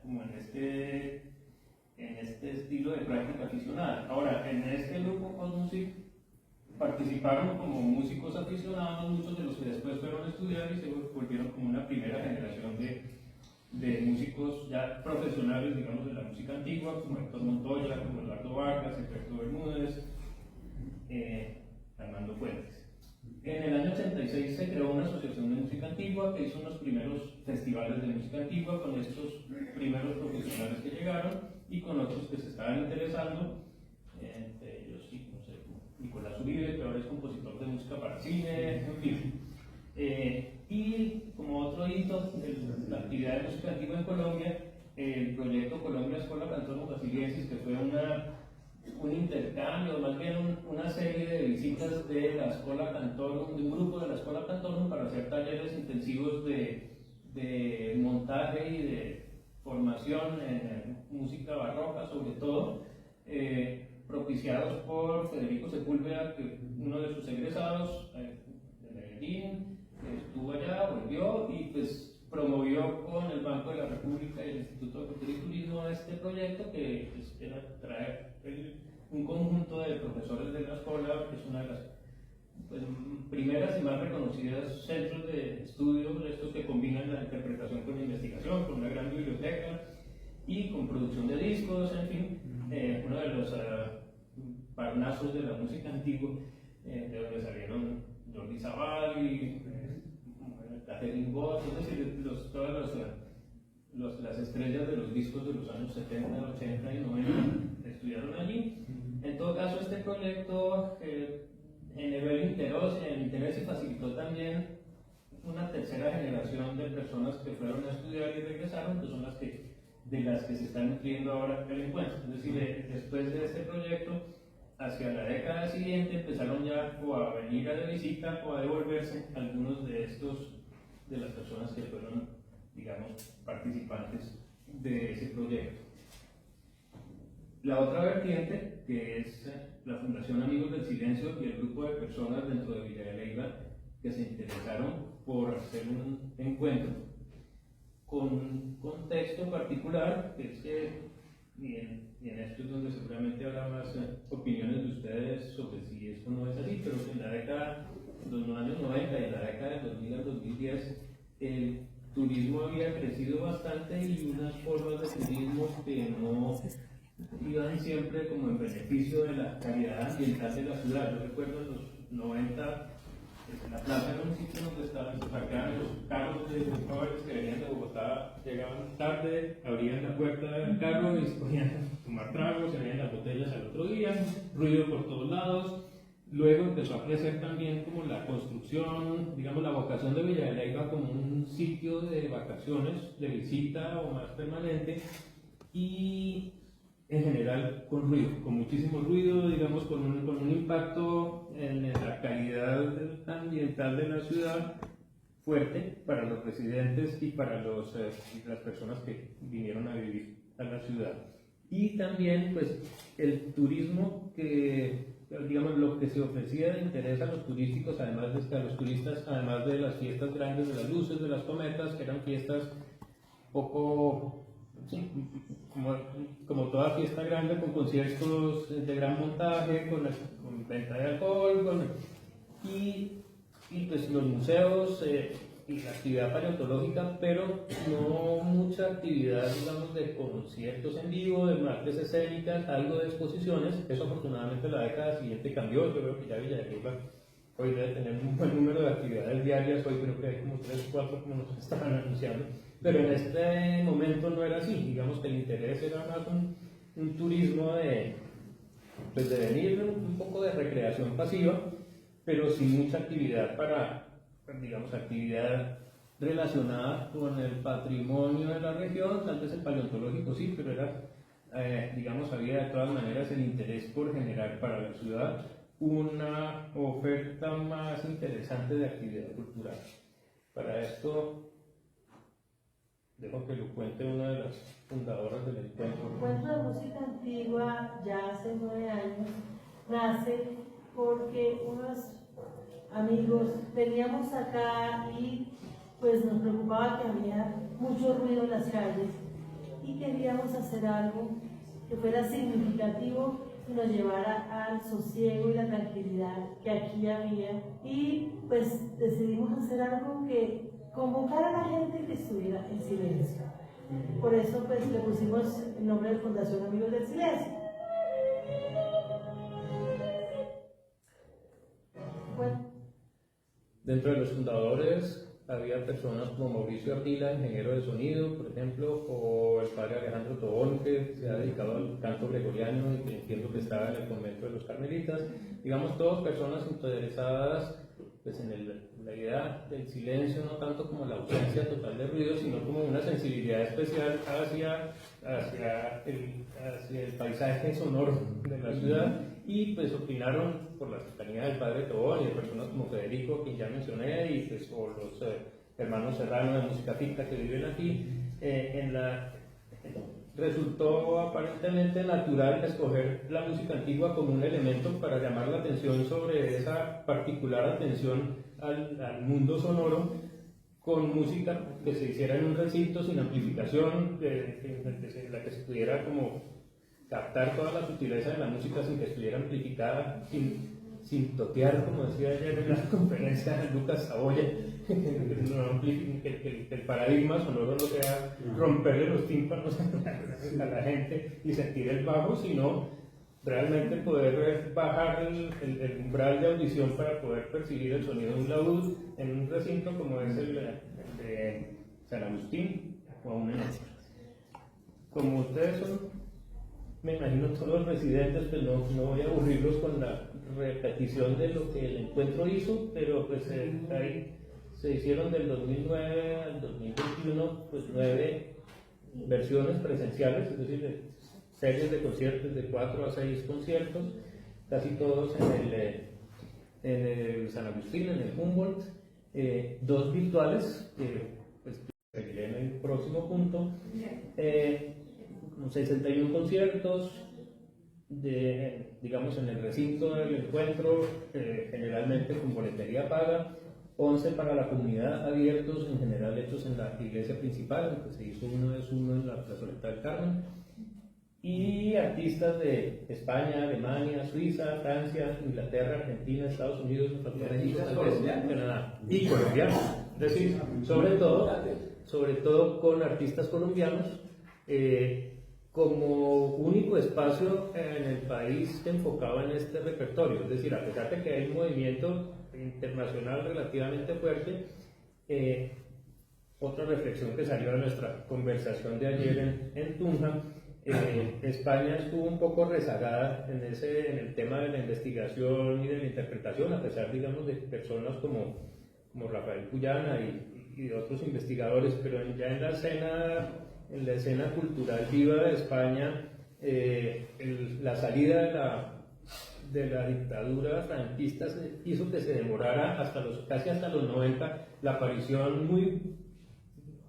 estilo de práctica aficionada. Ahora, en este grupo House Music participaron como músicos aficionados muchos de los que después fueron a estudiar y se volvieron como una primera generación de músicos ya profesionales, digamos, de la música antigua, como Héctor Montoya, como Eduardo Vargas, Alberto Bermúdez, Armando Fuentes. En el año 86 se creó una asociación de música antigua que hizo unos primeros festivales de música antigua con estos primeros profesionales que llegaron y con otros que se estaban interesando, entre ellos, sí, no sé, Nicolás Uribe, que ahora es compositor de música para cine, en fin. Y como otro hito de la actividad de música antigua en Colombia, el proyecto Colombia Escola Cantorum Basiliensis, que fue un intercambio, más bien una serie de visitas de la Escola Cantorum, de un grupo de la Escola Cantorum para hacer talleres intensivos de montaje y de formación en música barroca, sobre todo, propiciados por Federico Sepúlveda, que uno de sus egresados de Medellín, estuvo allá, volvió y pues promovió con el Banco de la República y el Instituto de Cultura y Turismo este proyecto, que pues, era traer un conjunto de profesores de la escuela, que es una de las pues, primeras y más reconocidas centros de estudio, estos que combinan la interpretación con la investigación, con una gran biblioteca y con producción de discos, en fin, uno de los parnasos de la música antigua, de donde salieron Jordi Sabal y Catherine Bott, es decir, todas las estrellas de los discos de los años 70, 80 y 90 estudiaron allí. En todo caso, este proyecto generó el interés y facilitó también una tercera generación de personas que fueron a estudiar y regresaron, que son de las que se están nutriendo ahora el encuentro. Es decir, después de este proyecto, hacia la década siguiente empezaron ya o a venir a la visita o a devolverse algunos de las personas que fueron, digamos, participantes de ese proyecto. La otra vertiente, que es la Fundación Amigos del Silencio y el grupo de personas dentro de Villa de Leyva que se interesaron por hacer un encuentro con un contexto particular, que es que, y en esto es donde seguramente habrá más opiniones de ustedes sobre si esto no es así, pero que en la década de los años 90 y en la década del 2000 al 2010 el turismo había crecido bastante y unas formas de turismo que no iban siempre como en beneficio de la calidad ambiental de la ciudad. Yo recuerdo en los 90, en la plaza era un sitio donde estaban los carros de jóvenes que venían de Bogotá, llegaban tarde, abrían la puerta del carro y se ponían a tomar tragos, se venían las botellas al otro día, ruido por todos lados. Luego empezó a crecer también como la construcción, digamos la vocación de Villa de Leyva como un sitio de vacaciones, de visita o más permanente, y en general con ruido, con muchísimo ruido, digamos con un impacto en la calidad ambiental de la ciudad fuerte para los residentes y para las personas que vinieron a vivir a la ciudad. Y también pues el turismo que, digamos, lo que se ofrecía de interés a los turísticos, además a los turistas, además de las fiestas grandes de las luces, de las cometas, que eran fiestas poco, sí, como toda fiesta grande, con conciertos de gran montaje, con venta de alcohol, y pues los museos y la actividad paleontológica, pero no mucha actividad, digamos, de conciertos en vivo, de artes escénicas, algo de exposiciones. Eso afortunadamente la década siguiente cambió. Yo creo que ya Villa de Leyva hoy debe tener un buen número de actividades diarias, hoy creo que hay como 3 o 4 como nos estaban anunciando, pero en este momento no era así, digamos que el interés era más un turismo pues de venir, un poco de recreación pasiva, pero sin mucha actividad digamos, actividad relacionada con el patrimonio de la región, tal vez el paleontológico sí, pero era, digamos, había de todas maneras el interés por generar para la ciudad una oferta más interesante de actividad cultural. Para esto, dejo que lo cuente una de las fundadoras del encuentro. El encuentro de música antigua, ya hace 9 años, nace porque unos amigos veníamos acá y pues nos preocupaba que había mucho ruido en las calles y queríamos hacer algo que fuera significativo y nos llevara al sosiego y la tranquilidad que aquí había, y pues decidimos hacer algo que convocara a la gente que estuviera en silencio. Por eso pues le pusimos el nombre de Fundación Amigos del Silencio. Bueno. Dentro de los fundadores había personas como Mauricio Ardila, ingeniero de sonido, por ejemplo, o el padre Alejandro Tobón, que se ha dedicado al canto gregoriano y que entiendo que estaba en el convento de los carmelitas. Digamos, todas personas interesadas pues, en la idea del silencio, no tanto como la ausencia total de ruido, sino como una sensibilidad especial hacia el paisaje sonoro de la ciudad. Y pues opinaron por la cercanía del padre Tobón y de personas como Federico, quien ya mencioné, y pues por los hermanos Serrano de Música Ficta que viven aquí. Resultó aparentemente natural escoger la música antigua como un elemento para llamar la atención sobre esa particular atención al mundo sonoro, con música que se hiciera en un recinto sin amplificación, en la que se pudiera como captar toda la sutileza de la música sin que estuviera amplificada, sin totear, como decía ayer en la conferencia de Lucas Saboya, que el paradigma sonoro no sea romperle los tímpanos a la gente y sentir el bajo, sino realmente poder bajar el umbral de audición para poder percibir el sonido de un laúd en un recinto como es el de San Agustín o aún en otros. Como ustedes son, me imagino, todos los residentes, pues no voy a aburrirlos con la repetición de lo que el encuentro hizo, pero pues ahí se hicieron del 2009 al 2021 pues 9 versiones presenciales, es decir, series de conciertos de 4 a 6 conciertos, casi todos en el San Agustín, en el Humboldt, 2 virtuales, pues seguiré en el próximo punto. 61 conciertos, digamos, en el recinto del encuentro, generalmente con boletería paga, 11 para la comunidad, abiertos, en general hechos en la iglesia principal, aunque se hizo uno en la plazoleta del Carmen, y artistas de España, Alemania, Suiza, Francia, Inglaterra, Argentina, Estados Unidos, Canadá y colombianos. Es decir, sobre todo con artistas colombianos, como único espacio en el país enfocado en este repertorio. Es decir, a pesar de que hay un movimiento internacional relativamente fuerte, otra reflexión que salió de nuestra conversación de ayer en Tunja, España estuvo un poco rezagada en el tema de la investigación y de la interpretación, a pesar, digamos, de personas como Rafael Puyana y de otros investigadores, pero ya en la escena cultural viva de España, la salida de la dictadura franquista hizo que se demorara casi hasta los 90 la aparición muy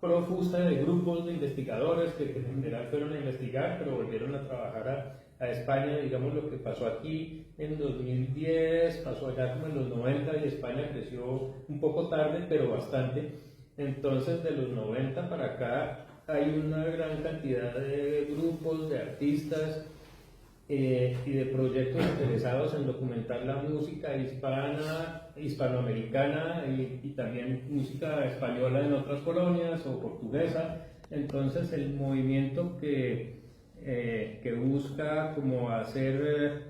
profusa de grupos de investigadores que en general fueron a investigar, pero volvieron a trabajar a España. Digamos, lo que pasó aquí en 2010 pasó allá como en los 90, y España creció un poco tarde, pero bastante. Entonces, de los 90 para acá hay una gran cantidad de grupos, de artistas y de proyectos interesados en documentar la música hispanoamericana y también música española en otras colonias o portuguesa. Entonces el movimiento que busca como hacer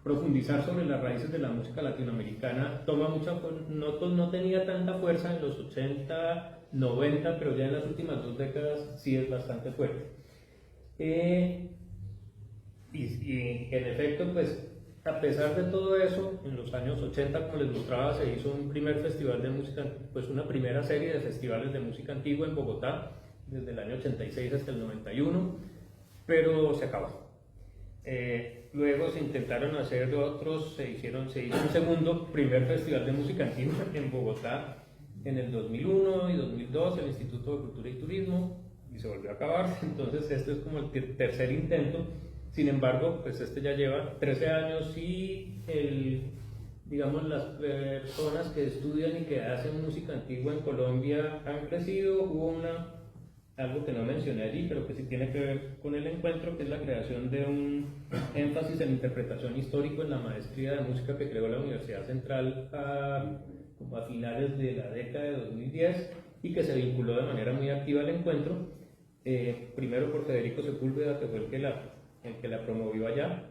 profundizar sobre las raíces de la música latinoamericana toma mucha, no tenía tanta fuerza en los 80, 90, pero ya en las últimas 2 décadas sí es bastante fuerte. Y en efecto, pues a pesar de todo eso, en los años 80, como les mostraba, se hizo un primer festival de música, pues una primera serie de festivales de música antigua en Bogotá, desde el año 86 hasta el 91, pero se acabó. Luego se intentaron hacer otros, se hizo un segundo primer festival de música antigua en Bogotá en el 2001 y 2002, el Instituto de Cultura y Turismo, y se volvió a acabar. Entonces este es como el tercer intento. Sin embargo, pues este ya lleva 13 años y digamos, las personas que estudian y que hacen música antigua en Colombia han crecido. Hubo algo que no mencioné allí, pero que sí tiene que ver con el encuentro, que es la creación de un énfasis en interpretación histórico en la maestría de música que creó la Universidad Central como a finales de la década de 2010 y que se vinculó de manera muy activa al encuentro, primero por Federico Sepúlveda, que fue el que la promovió allá,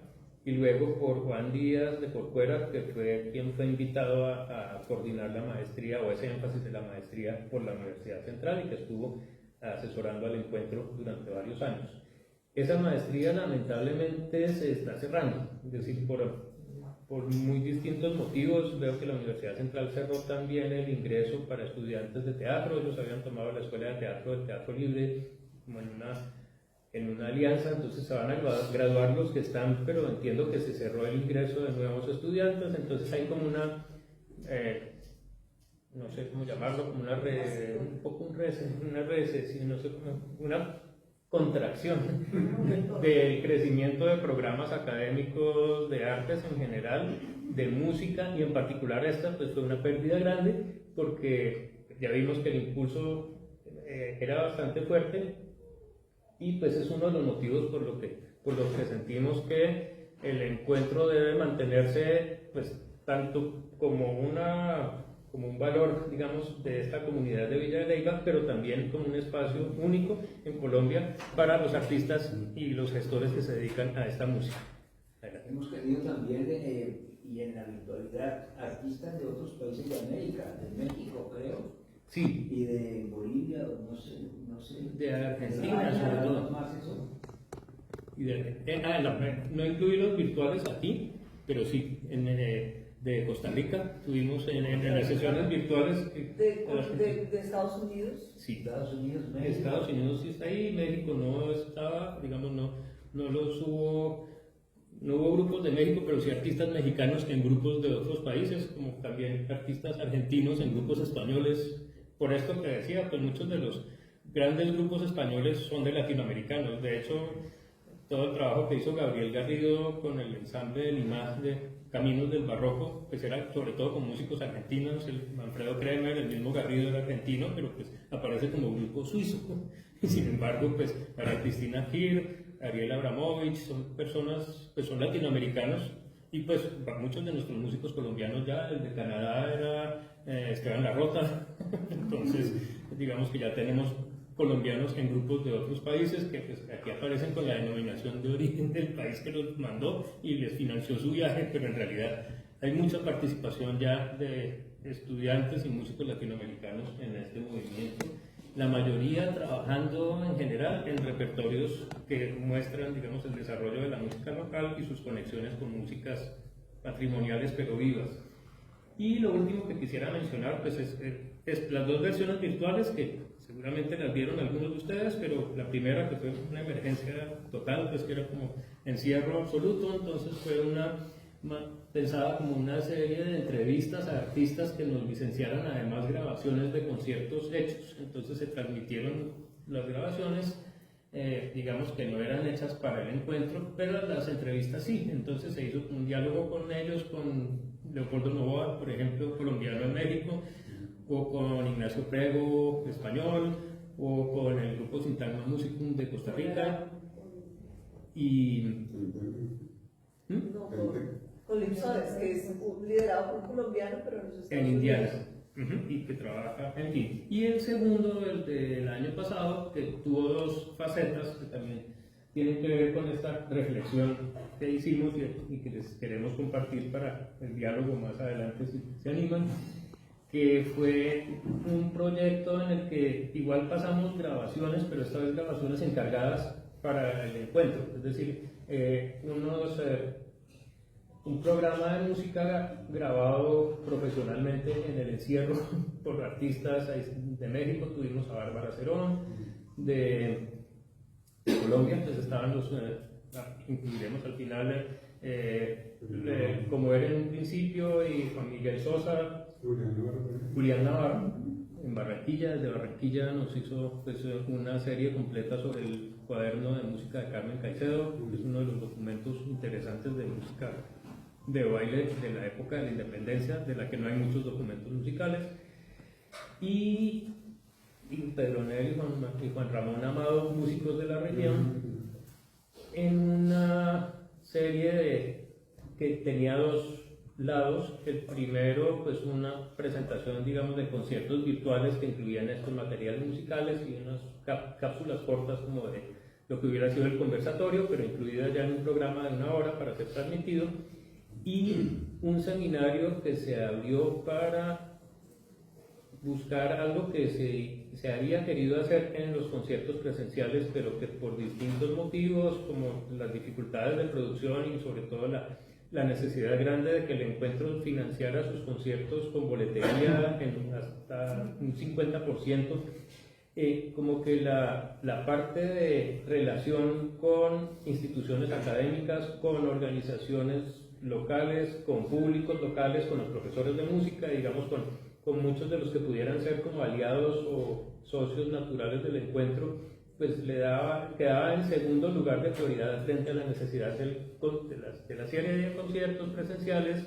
y luego por Juan Díaz de Corcuera, que fue quien fue invitado a coordinar la maestría o ese énfasis de la maestría por la Universidad Central y que estuvo asesorando al encuentro durante varios años. Esa maestría lamentablemente se está cerrando, es decir, por muy distintos motivos. Veo que la Universidad Central cerró también el ingreso para estudiantes de teatro. Ellos habían tomado la escuela de teatro del Teatro Libre como en una alianza, entonces se van a graduar los que están, pero entiendo que se cerró el ingreso de nuevos estudiantes. Entonces hay como una no sé cómo llamarlo, como una contracción del crecimiento de programas académicos de artes en general, de música, y en particular esta pues fue una pérdida grande porque ya vimos que el impulso era bastante fuerte, y pues es uno de los motivos por lo que sentimos que el encuentro debe mantenerse pues tanto como un valor, digamos, de esta comunidad de Villa de Leyva, pero también como un espacio único en Colombia para los artistas y los gestores que se dedican a esta música. Hemos tenido también, y en la virtualidad, artistas de otros países de América, de México, creo. Sí. Y de Bolivia, no sé. De Argentina, sobre todo. Más eso. Y no incluí los virtuales aquí, pero sí, de Costa Rica tuvimos en las sesiones virtuales. ¿De Estados Unidos? Sí. Estados Unidos, México. Estados Unidos sí está ahí, México no estaba, digamos, no hubo grupos de México, pero sí artistas mexicanos en grupos de otros países, como también artistas argentinos en grupos españoles. Por esto que decía, pues muchos de los grandes grupos españoles son de latinoamericanos. De hecho, todo el trabajo que hizo Gabriel Garrido con el ensamble de Limás de Caminos del Barroco, pues era sobre todo con músicos argentinos. El Manfredo Kremer, el mismo Garrido, era argentino, pero pues aparece como grupo suizo. Y sin embargo, pues María Cristina Gir, Ariel Abramovich, son personas que son latinoamericanos, y pues para muchos de nuestros músicos colombianos ya, el de Canadá era Esteban Larrota. Entonces, digamos que ya tenemos colombianos en grupos de otros países que pues, aquí aparecen con la denominación de origen del país que los mandó y les financió su viaje, pero en realidad hay mucha participación ya de estudiantes y músicos latinoamericanos en este movimiento, la mayoría trabajando en general en repertorios que muestran, digamos, el desarrollo de la música local y sus conexiones con músicas patrimoniales pero vivas. Y lo último que quisiera mencionar pues es las dos versiones virtuales que seguramente las vieron algunos de ustedes, pero la primera, que fue una emergencia total, pues que era como encierro absoluto, entonces fue pensada como una serie de entrevistas a artistas que nos licenciaran además grabaciones de conciertos hechos. Entonces se transmitieron las grabaciones, digamos que no eran hechas para el encuentro, pero las entrevistas sí. Entonces se hizo un diálogo con ellos, con Leopoldo Novoa, por ejemplo, colombiano en México, o con Ignacio Prego, español, o con el grupo Sintagma Musicum de Costa Rica, y Con Lipsones, que es liderado por un colombiano, pero en los Estados en Indiana, Unidos. y que trabaja, en fin. Y el segundo, el del año pasado, que tuvo dos facetas, que también tienen que ver con esta reflexión que hicimos y que les queremos compartir para el diálogo más adelante si se animan, que fue un proyecto en el que igual pasamos grabaciones, pero esta vez grabaciones encargadas para el encuentro, es decir, un programa de música grabado profesionalmente en el encierro por artistas de México. Tuvimos a Bárbara Cerón, de Colombia, pues estaban incluiremos al final como era en un principio, y Juan Miguel Sosa, Julián Navarro, en Barranquilla. Desde Barranquilla nos hizo pues, una serie completa sobre el cuaderno de música de Carmen Caicedo, que es uno de los documentos interesantes de música de baile de la época de la independencia, de la que no hay muchos documentos musicales. Y Pedro Nel y Juan Ramón Amado, músicos de la región, en una serie que tenía dos lados. El primero, pues una presentación, digamos, de conciertos virtuales que incluían estos materiales musicales y unas cápsulas cortas como de lo que hubiera sido el conversatorio, pero incluidas ya en un programa de 1 hora para ser transmitido, y un seminario que se abrió para buscar algo que se había querido hacer en los conciertos presenciales, pero que por distintos motivos, como las dificultades de producción y sobre todo la necesidad grande de que el encuentro financiara sus conciertos con boletería en hasta un 50%, como que la parte de relación con instituciones académicas, con organizaciones locales, con públicos locales, con los profesores de música, digamos, con muchos de los que pudieran ser como aliados o socios naturales del encuentro, pues quedaba en segundo lugar de prioridad frente a la necesidad de la serie de conciertos presenciales,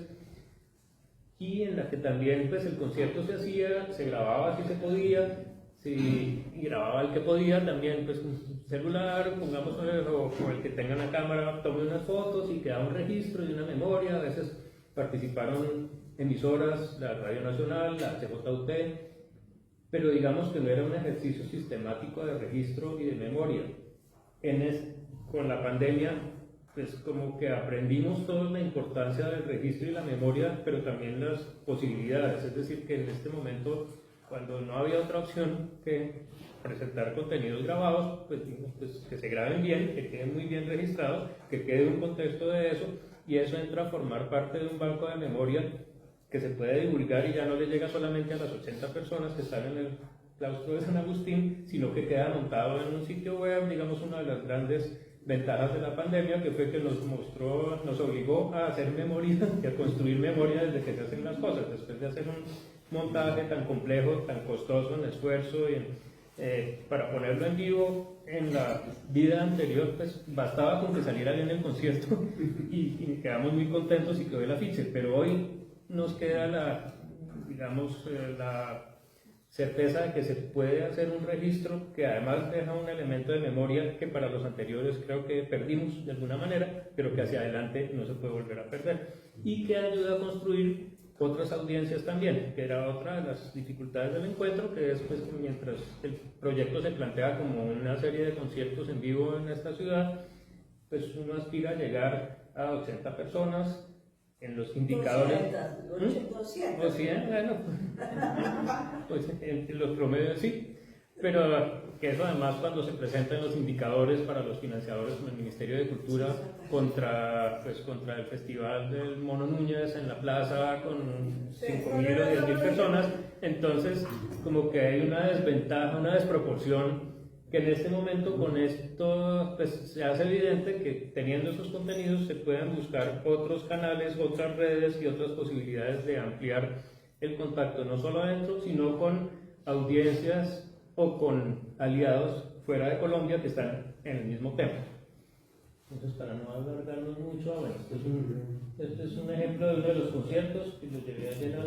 y en la que también pues el concierto se hacía, se grababa si se podía, y grababa el que podía también, pues un celular, pongamos, o el que tenga una cámara, tome unas fotos y queda un registro y una memoria. A veces participaron emisoras, la Radio Nacional, la CJUT, pero digamos que no era un ejercicio sistemático de registro y de memoria. Con la pandemia, pues como que aprendimos toda la importancia del registro y la memoria, pero también las posibilidades, es decir, que en este momento, cuando no había otra opción que presentar contenidos grabados, pues que se graben bien, que queden muy bien registrados, que quede un contexto de eso, y eso entra a formar parte de un banco de memoria que se puede divulgar y ya no le llega solamente a las 80 personas que están en el claustro de San Agustín, sino que queda montado en un sitio web. Digamos, una de las grandes ventajas de la pandemia, que fue que nos obligó a hacer memoria y a construir memoria desde que se hacen las cosas, después de hacer un montaje tan complejo, tan costoso en esfuerzo y para ponerlo en vivo. En la vida anterior, pues bastaba con que saliera bien el concierto y quedamos muy contentos y quedó el afiche, pero hoy nos queda la certeza de que se puede hacer un registro que además deja un elemento de memoria que para los anteriores creo que perdimos de alguna manera, pero que hacia adelante no se puede volver a perder, y que ayuda a construir otras audiencias también, que era otra de las dificultades del encuentro, que es pues, mientras el proyecto se plantea como una serie de conciertos en vivo en esta ciudad, pues uno aspira a llegar a 80 personas. En los indicadores 200. O 100, bueno, pues en los promedios sí, pero que eso además cuando se presentan los indicadores para los financiadores con el Ministerio de Cultura contra el Festival del Mono Núñez en la plaza con 5.000 o 10.000 personas, entonces como que hay una desventaja, una desproporción, que en este momento con esto pues, se hace evidente que teniendo esos contenidos se pueden buscar otros canales, otras redes y otras posibilidades de ampliar el contacto, no solo adentro, sino con audiencias o con aliados fuera de Colombia que están en el mismo tema. Entonces, para no alargarnos mucho, bueno, este es un ejemplo de uno de los conciertos que lo llevé ayer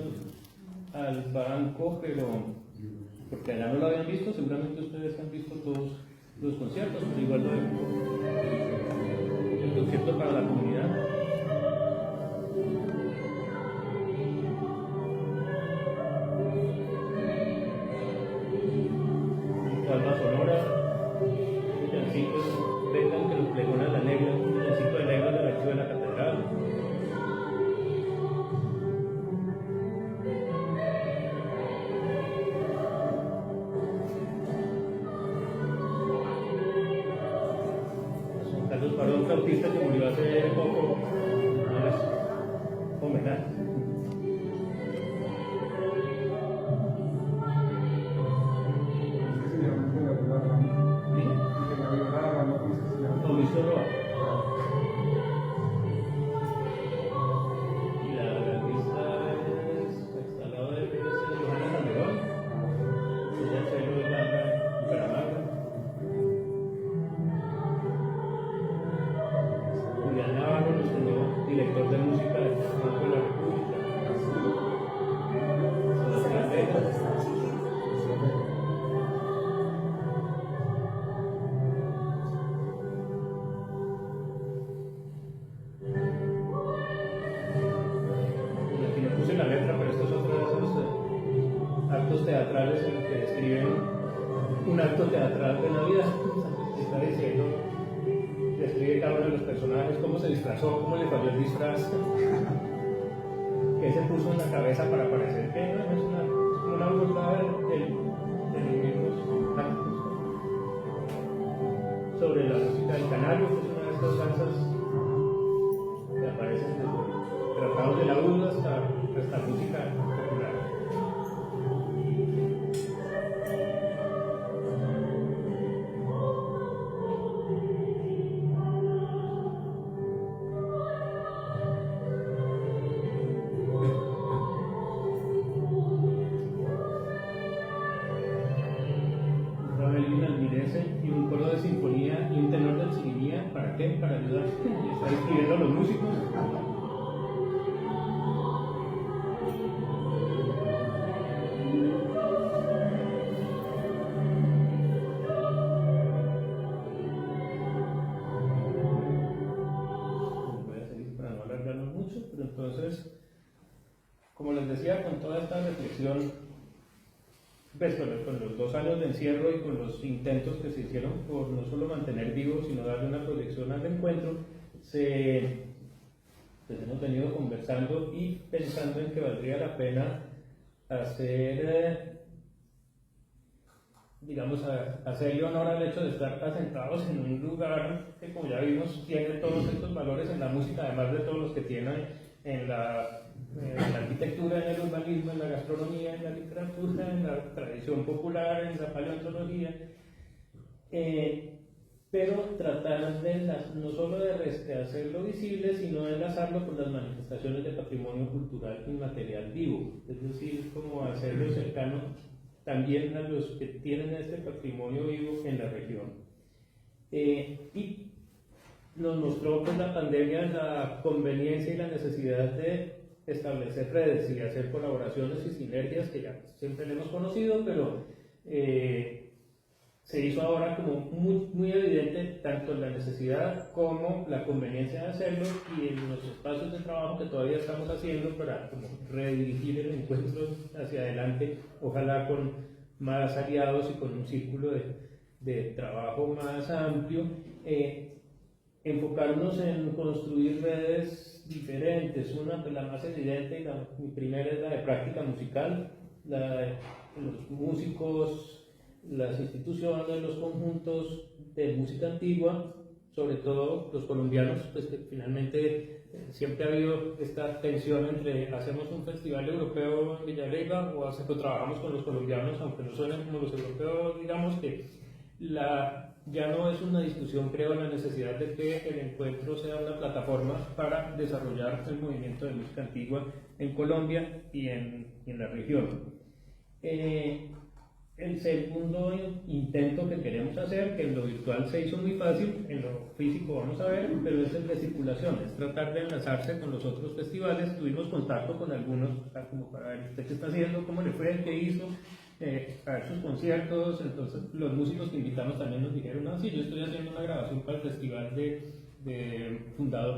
al banco, pero porque allá no lo habían visto. Seguramente ustedes han visto todos los conciertos, pero igual el concierto para la comunidad. Palma Sonora, villancicos, vengan que los Carlos Parón, flautista que murió hace poco, no es homenaje. Mauricio Roa. Y la artista está al lado de Johanna Calderón. Ella es cello de Bucaramanga. Julián Navarro, nuestro nuevo director de música del Banco de la República. Sebastián Vega. La letra, pero estos son todos esos actos teatrales que describen un acto teatral de Navidad. Está diciendo, describe cada uno de los personajes, cómo se disfrazó, cómo le falló el disfraz, qué se puso en la cabeza para parecer que no es una burla de mismos actos. Sobre la música del canario, que es una de estas salsas que aparecen desde tratados de la Uda hasta música popular. Rafael Almirece y un coro de sinfonía y un tenor de chirimía, ¿para qué? Para ayudar. Está escribiendo a los músicos. Pero entonces, como les decía, con toda esta reflexión, pues con los 2 años de encierro y con los intentos que se hicieron por no solo mantener vivo, sino darle una proyección al encuentro, pues hemos venido conversando y pensando en que valdría la pena hacer, digamos, hacerle honor al hecho de estar asentados en un lugar que, como ya vimos, tiene todos estos valores en la música, además de todos los que tienen en la arquitectura, en el urbanismo, en la gastronomía, en la literatura, en la tradición popular, en la paleontología, pero tratar de no solo de hacerlo visible, sino de enlazarlo con las manifestaciones de patrimonio cultural inmaterial vivo, es decir, como hacerlo cercano también a los que tienen este patrimonio vivo en la región. Y nos mostró con la pandemia la conveniencia y la necesidad de establecer redes y hacer colaboraciones y sinergias que ya siempre le hemos conocido, pero se hizo ahora como muy evidente tanto la necesidad como la conveniencia de hacerlo, y en los espacios de trabajo que todavía estamos haciendo para como redirigir el encuentro hacia adelante, ojalá con más aliados y con un círculo de trabajo más amplio, enfocarnos en construir redes diferentes. Una, pues, la más evidente y mi primera es la de práctica musical, la de los músicos, las instituciones, los conjuntos de música antigua, sobre todo los colombianos, pues que finalmente siempre ha habido esta tensión entre hacemos un festival europeo en Villa de Leyva o trabajamos con los colombianos, aunque no suenen como los europeos. Digamos que ya no es una discusión, creo, la necesidad de que el encuentro sea una plataforma para desarrollar el movimiento de música antigua en Colombia y en la región. El segundo intento que queremos hacer, que en lo virtual se hizo muy fácil, en lo físico vamos a ver, pero es el de circulación, es tratar de enlazarse con los otros festivales. Tuvimos contacto con algunos, como para ver usted qué está haciendo, cómo le fue, qué hizo, a ver sus conciertos. Entonces los músicos que invitamos también nos dijeron, sí, yo estoy haciendo una grabación para el festival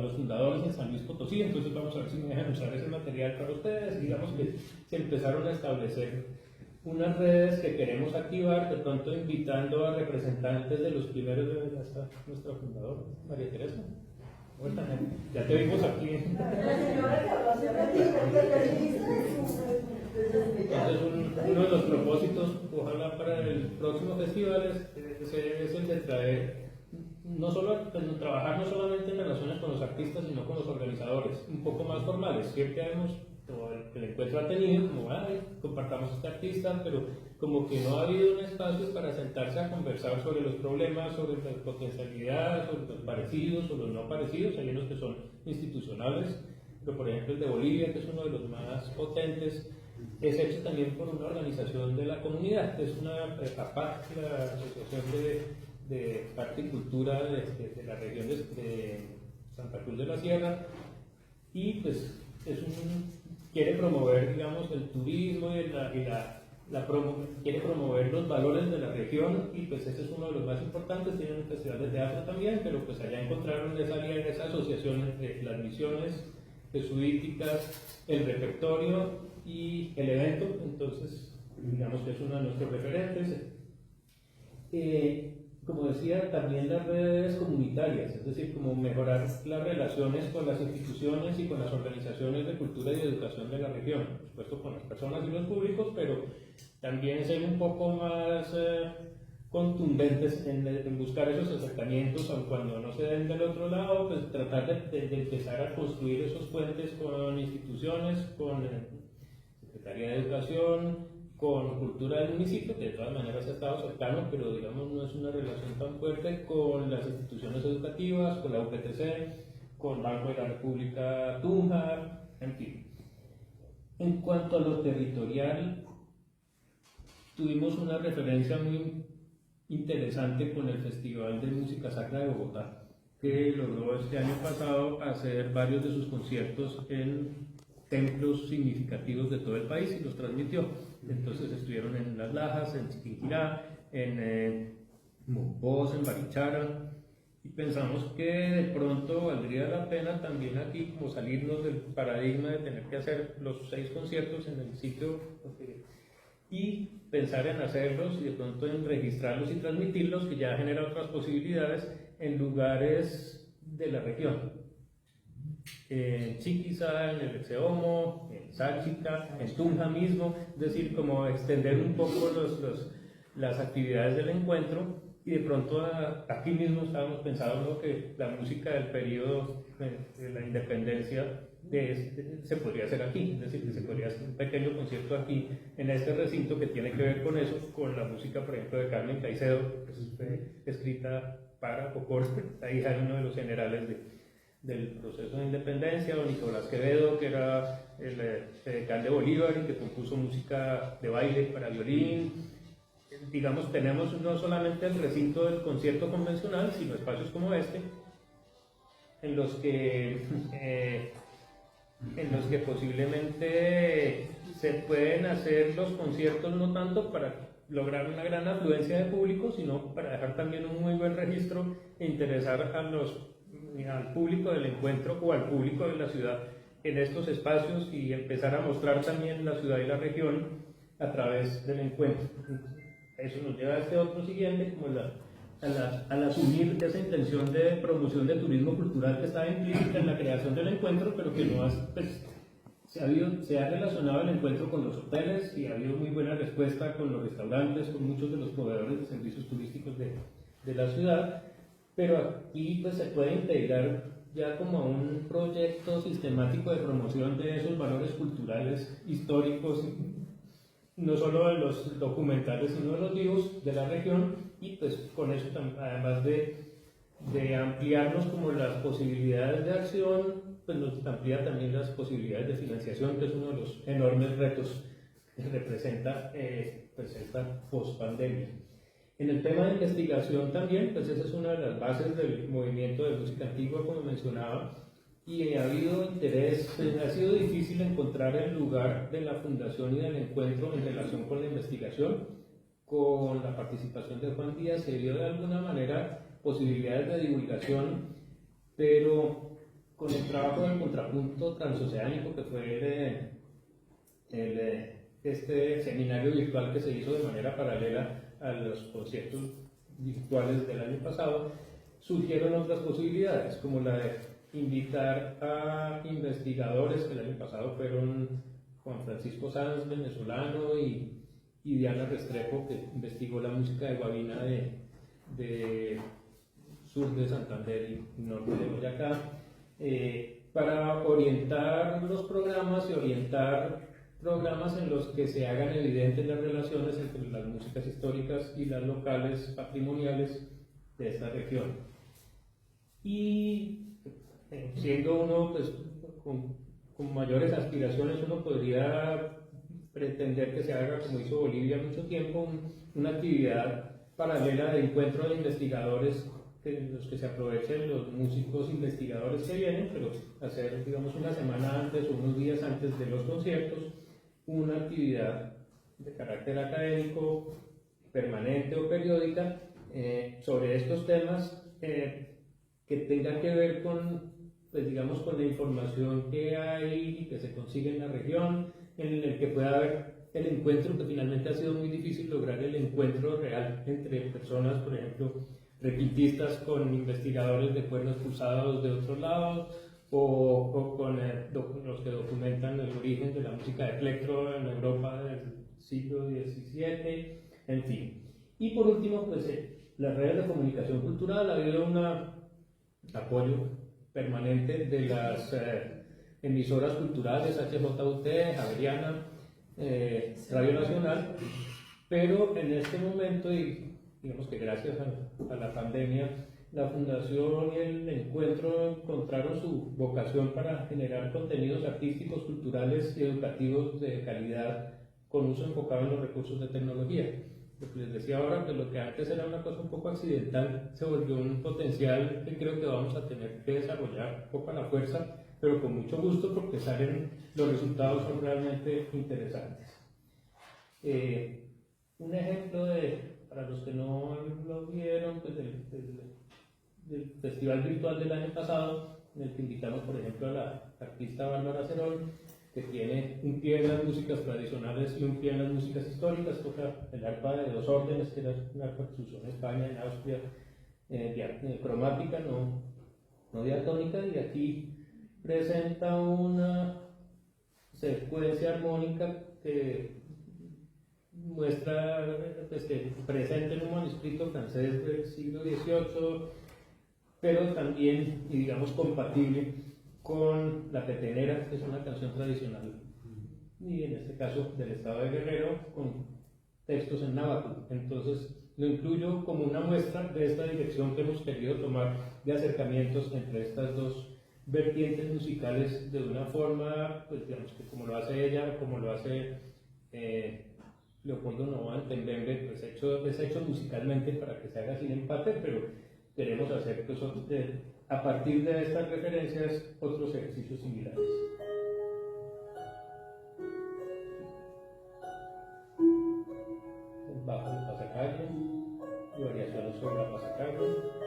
los fundadores en San Luis Potosí, entonces vamos a ver si me dejan usar ese material para ustedes. Digamos que se empezaron a establecer unas redes que queremos activar, de pronto invitando a representantes de los primeros. Ya está nuestra fundadora, María Teresa. Ya te vimos aquí. Entonces, uno de los propósitos, ojalá para el próximo festival, es el de traer no solo pues, trabajar no solamente en relaciones con los artistas, sino con los organizadores, un poco más formales. Siempre hemos, como el encuentro ha tenido, como, ay, compartamos este artista, pero como que no ha habido un espacio para sentarse a conversar sobre los problemas, sobre las potencialidades, sobre los parecidos o los no parecidos. Hay unos que son institucionales, pero por ejemplo el de Bolivia, que es uno de los más potentes, es hecho también por una organización de la comunidad, es una APAC, la Asociación de Arte y Cultura de la región de Santa Cruz de la Sierra, y pues quiere promover, digamos, el turismo y quiere promover los valores de la región, y pues ese es uno de los más importantes. Tienen un festival de teatro también, pero pues allá encontraron esa asociación entre las misiones jesuíticas, el repertorio y el evento. Entonces digamos que es uno de nuestros referentes. Como decía, también las redes comunitarias, es decir, como mejorar las relaciones con las instituciones y con las organizaciones de cultura y de educación de la región, por supuesto con las personas y los públicos, pero también ser un poco más contundentes en buscar esos acercamientos, aun cuando no se den del otro lado, pues tratar de empezar a construir esos puentes con instituciones, con Secretaría de Educación, con cultura del municipio, que de todas maneras ha estado cercano, pero digamos no es una relación tan fuerte, con las instituciones educativas, con la UPTC, con Banco de la República Tunja, en fin. En cuanto a lo territorial, tuvimos una referencia muy interesante con el Festival de Música Sacra de Bogotá, que logró este año pasado hacer varios de sus conciertos en templos significativos de todo el país y los transmitió. Entonces estuvieron en Las Lajas, en Chiquinquirá, en Monpós, en Barichara, y pensamos que de pronto valdría la pena también aquí como salirnos del paradigma de tener que hacer los 6 conciertos en el sitio y pensar en hacerlos y de pronto en registrarlos y transmitirlos, que ya genera otras posibilidades en lugares de la región. En Chiquiza, en el Exeomo, en Sáchica, en Tunja mismo, es decir, como extender un poco las actividades del encuentro. Y de pronto aquí mismo estábamos pensando que la música del periodo de la independencia se podría hacer aquí, es decir, que se podría hacer un pequeño concierto aquí en este recinto que tiene que ver con eso, con la música, por ejemplo, de Carmen Caicedo, que fue escrita para Cocor, la hija de uno de los generales del proceso de independencia, don Nicolás Quevedo, que era el edecán de Bolívar y que compuso música de baile para violín. Digamos, tenemos no solamente el recinto del concierto convencional, sino espacios como este, en los que posiblemente se pueden hacer los conciertos no tanto para lograr una gran afluencia de público, sino para dejar también un muy buen registro e interesar al público del encuentro o al público de la ciudad en estos espacios y empezar a mostrar también la ciudad y la región a través del encuentro. Eso nos lleva a este otro siguiente, como al asumir esa intención de promoción de turismo cultural que estaba implícita en la creación del encuentro, pero que no se ha relacionado el encuentro con los hoteles y ha habido muy buena respuesta con los restaurantes, con muchos de los proveedores de servicios turísticos de la ciudad, pero aquí pues se puede integrar ya como un proyecto sistemático de promoción de esos valores culturales históricos, no solo de los documentales sino de los vivos de la región, y pues con eso además de ampliarnos como las posibilidades de acción, pues nos amplía también las posibilidades de financiación, que es uno de los enormes retos que representa pues esta pospandemia. En el tema de investigación también, pues esa es una de las bases del movimiento de música antigua, como mencionaba, y ha habido interés, ha sido difícil encontrar el lugar de la fundación y del encuentro en relación con la investigación. Con la participación de Juan Díaz se dio de alguna manera posibilidades de divulgación, pero con el trabajo del contrapunto transoceánico, que fue este seminario virtual que se hizo de manera paralela a los conciertos virtuales del año pasado, surgieron otras posibilidades, como la de invitar a investigadores, que el año pasado fueron Juan Francisco Sanz, venezolano, y Diana Restrepo, que investigó la música de Guavina de sur de Santander y norte de Boyacá, para orientar los programas y orientar programas en los que se hagan evidentes las relaciones entre las músicas históricas y las locales patrimoniales de esta región. Y siendo uno pues, con mayores aspiraciones, uno podría pretender que se haga, como hizo Bolivia mucho tiempo, una actividad paralela de encuentro de investigadores en los que se aprovechen los músicos investigadores que vienen, pero hacer, digamos, una semana antes o unos días antes de los conciertos, una actividad de carácter académico, permanente o periódica, sobre estos temas que tengan que ver con, pues, digamos, con la información que hay y que se consigue en la región, en el que pueda haber el encuentro, que finalmente ha sido muy difícil lograr el encuentro real entre personas, por ejemplo, requintistas con investigadores de cuernos pulsados de otros lados, o con los que documentan el origen de la música de plectro en Europa del siglo XVII, en fin. Y por último, pues las redes de comunicación cultural. Ha habido un apoyo permanente de las emisoras culturales, HJUT, Javeriana, Radio Nacional, pero en este momento, y digamos que gracias a la pandemia, la Fundación y el Encuentro encontraron su vocación para generar contenidos artísticos, culturales y educativos de calidad con uso enfocado en los recursos de tecnología. Lo que les decía ahora, que lo que antes era una cosa un poco accidental se volvió un potencial que creo que vamos a tener que desarrollar un poco a la fuerza, pero con mucho gusto, porque los resultados son realmente interesantes. Un ejemplo para los que no lo vieron, pues del Festival Virtual del año pasado, en el que invitamos, por ejemplo, a la artista Bárbara Cerón, que tiene un pie en las músicas tradicionales y un pie en las músicas históricas. Toca el arpa de dos órdenes, que era un arpa que se usó en España, en Austria, cromática, no diatónica, y aquí presenta una secuencia armónica que muestra, pues, que presenta en un manuscrito francés del siglo XVIII, pero también, y digamos, compatible con la petenera, que es una canción tradicional, y en este caso del estado de Guerrero, con textos en náhuatl. Entonces lo incluyo como una muestra de esta dirección que hemos querido tomar de acercamientos entre estas dos vertientes musicales de una forma, pues digamos que como lo hace ella, como lo hace Leopoldo Novoa en Tembembe, pues es hecho musicalmente para que se haga sin empate, pero queremos hacer, pues, a partir de estas referencias, otros ejercicios similares. Bajo el pasacalle y variaciones sobre la pasacalle.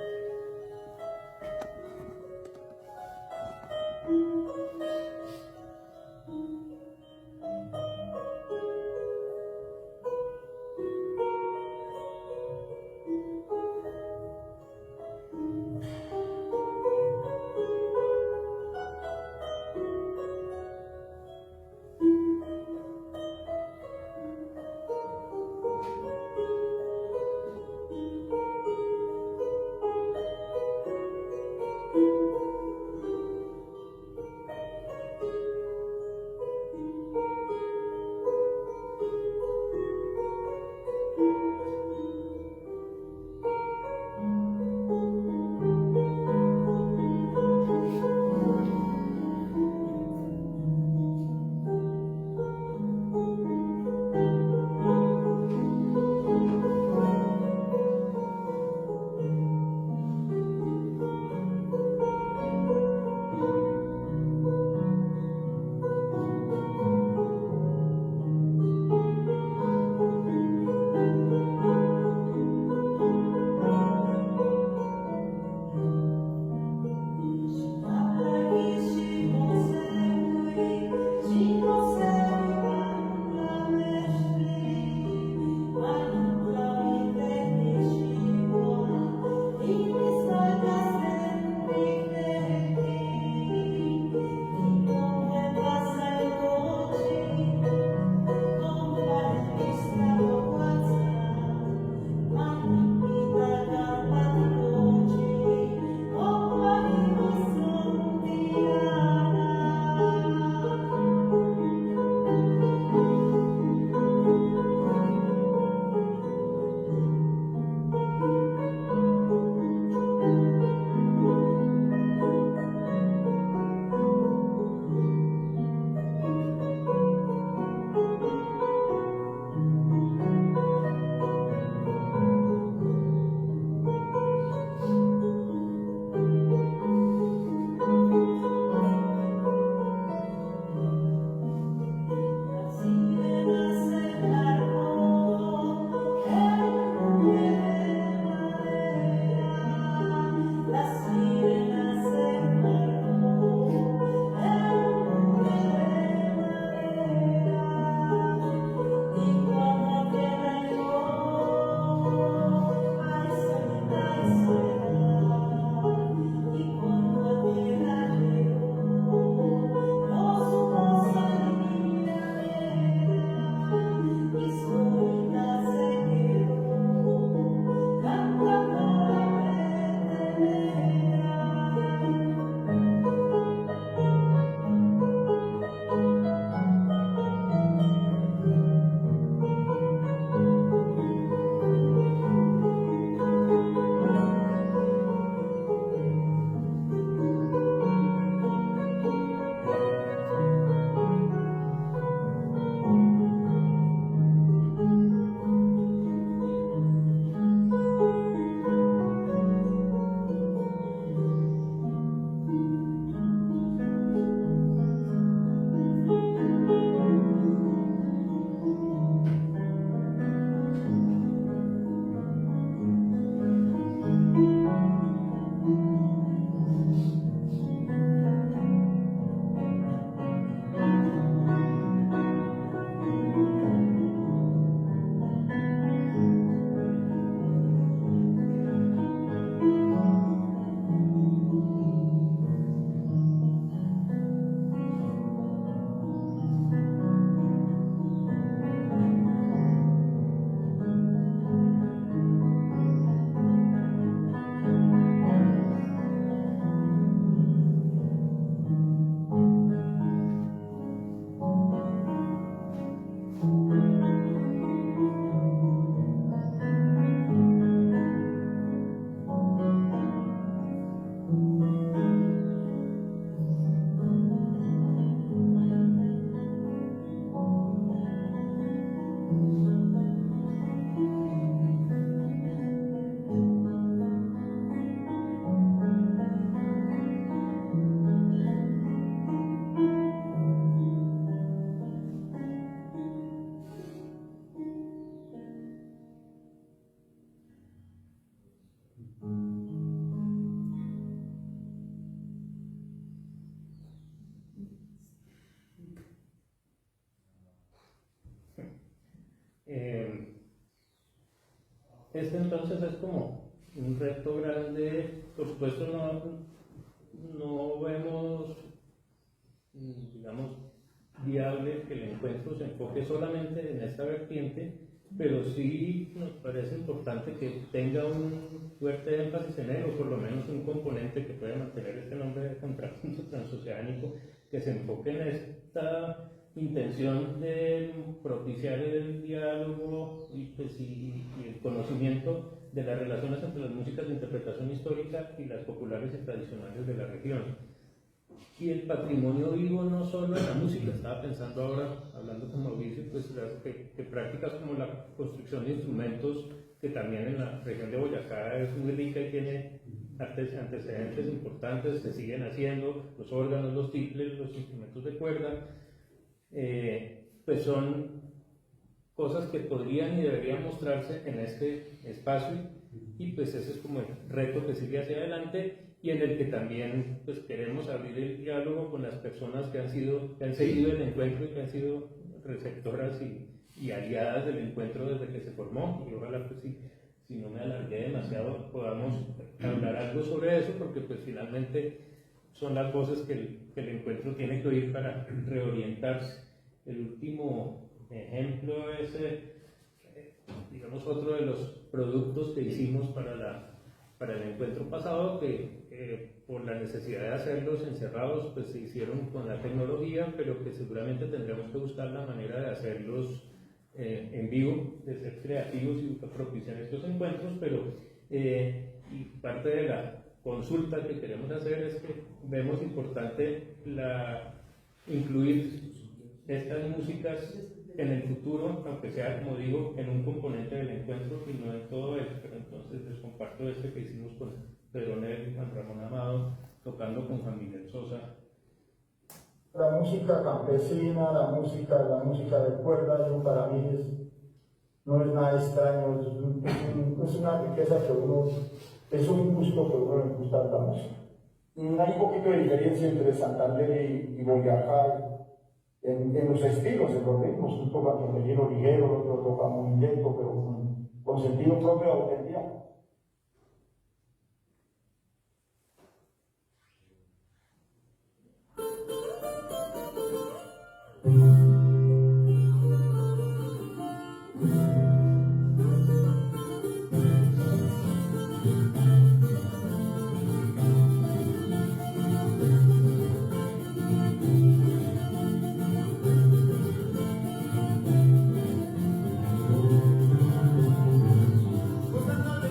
este entonces es como un reto grande. Por supuesto no vemos, digamos, viable que el encuentro se enfoque solamente en esta vertiente, pero sí nos parece importante que tenga un fuerte énfasis en él, o por lo menos un componente que pueda mantener este nombre de contrapunto transoceánico, que se enfoque en esta intención de propiciar el diálogo y el conocimiento de las relaciones entre las músicas de interpretación histórica y las populares y tradicionales de la región. Y el patrimonio vivo no solo en la música, estaba pensando ahora, hablando con Mauricio, pues que prácticas como la construcción de instrumentos, que también en la región de Boyacá es muy rica y tiene antecedentes importantes, se siguen haciendo, los órganos, los tiples, los instrumentos de cuerda, pues son cosas que podrían y deberían mostrarse en este espacio, y pues ese es como el reto que sigue hacia adelante, y en el que también pues queremos abrir el diálogo con las personas que han seguido el encuentro y que han sido receptoras y aliadas del encuentro desde que se formó, y ojalá pues si no me alargué demasiado podamos hablar algo sobre eso, porque pues finalmente son las voces que el encuentro tiene que oír para reorientarse. El último ejemplo es, digamos, otro de los productos que hicimos para el encuentro pasado, que por la necesidad de hacerlos encerrados, pues se hicieron con la tecnología, pero que seguramente tendremos que buscar la manera de hacerlos en vivo, de ser creativos y propiciar estos encuentros, pero y parte de la consulta que queremos hacer es que vemos importante incluir estas músicas en el futuro, aunque sea, como digo, en un componente del encuentro y no en todo él. Pero entonces les comparto que hicimos con Pedro Nel y Juan Ramón Amado, tocando con Juan Miguel Sosa. La música campesina, la música de cuerda, yo para mí no es nada extraño, es una riqueza que es un gusto que uno le gusta la música. Hay un poquito de diferencia entre Santander y Boyacá en los estilos, en los ritmos. Uno toca con relleno ligero, el otro toca muy lento, pero con sentido propio de auténtica. Gozando de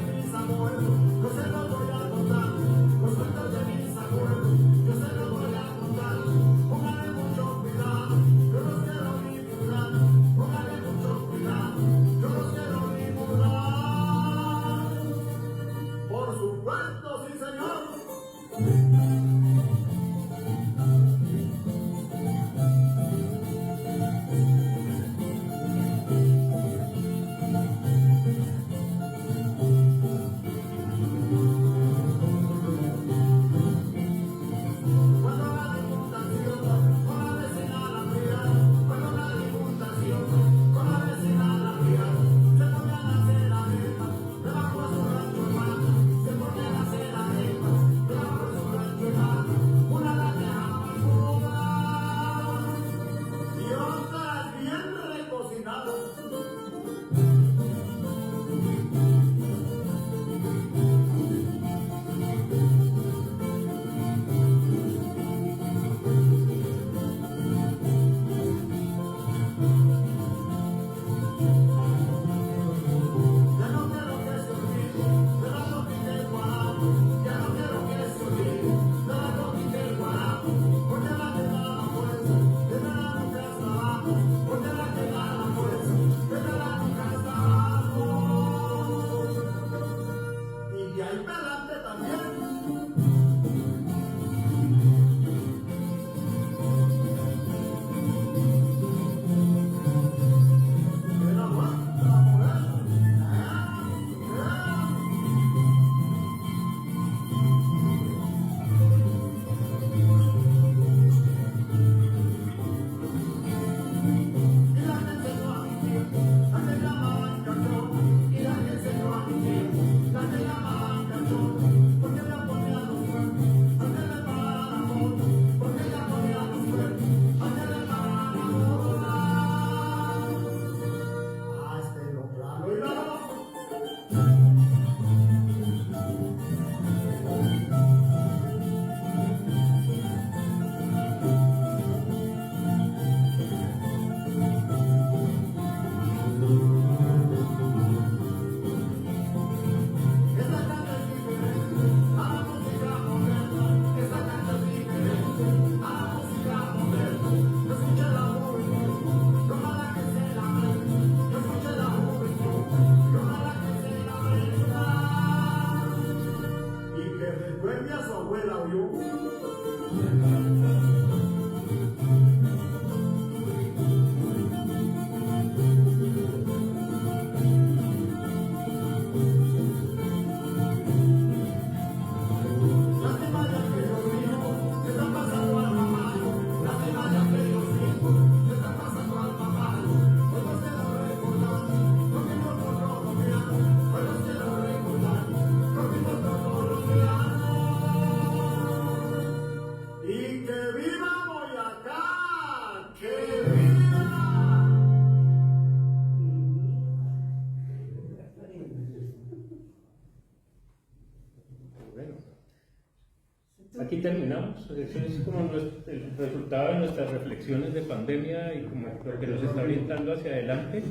estamos. Eso es como el resultado de nuestras reflexiones de pandemia y como lo que nos está orientando hacia adelante.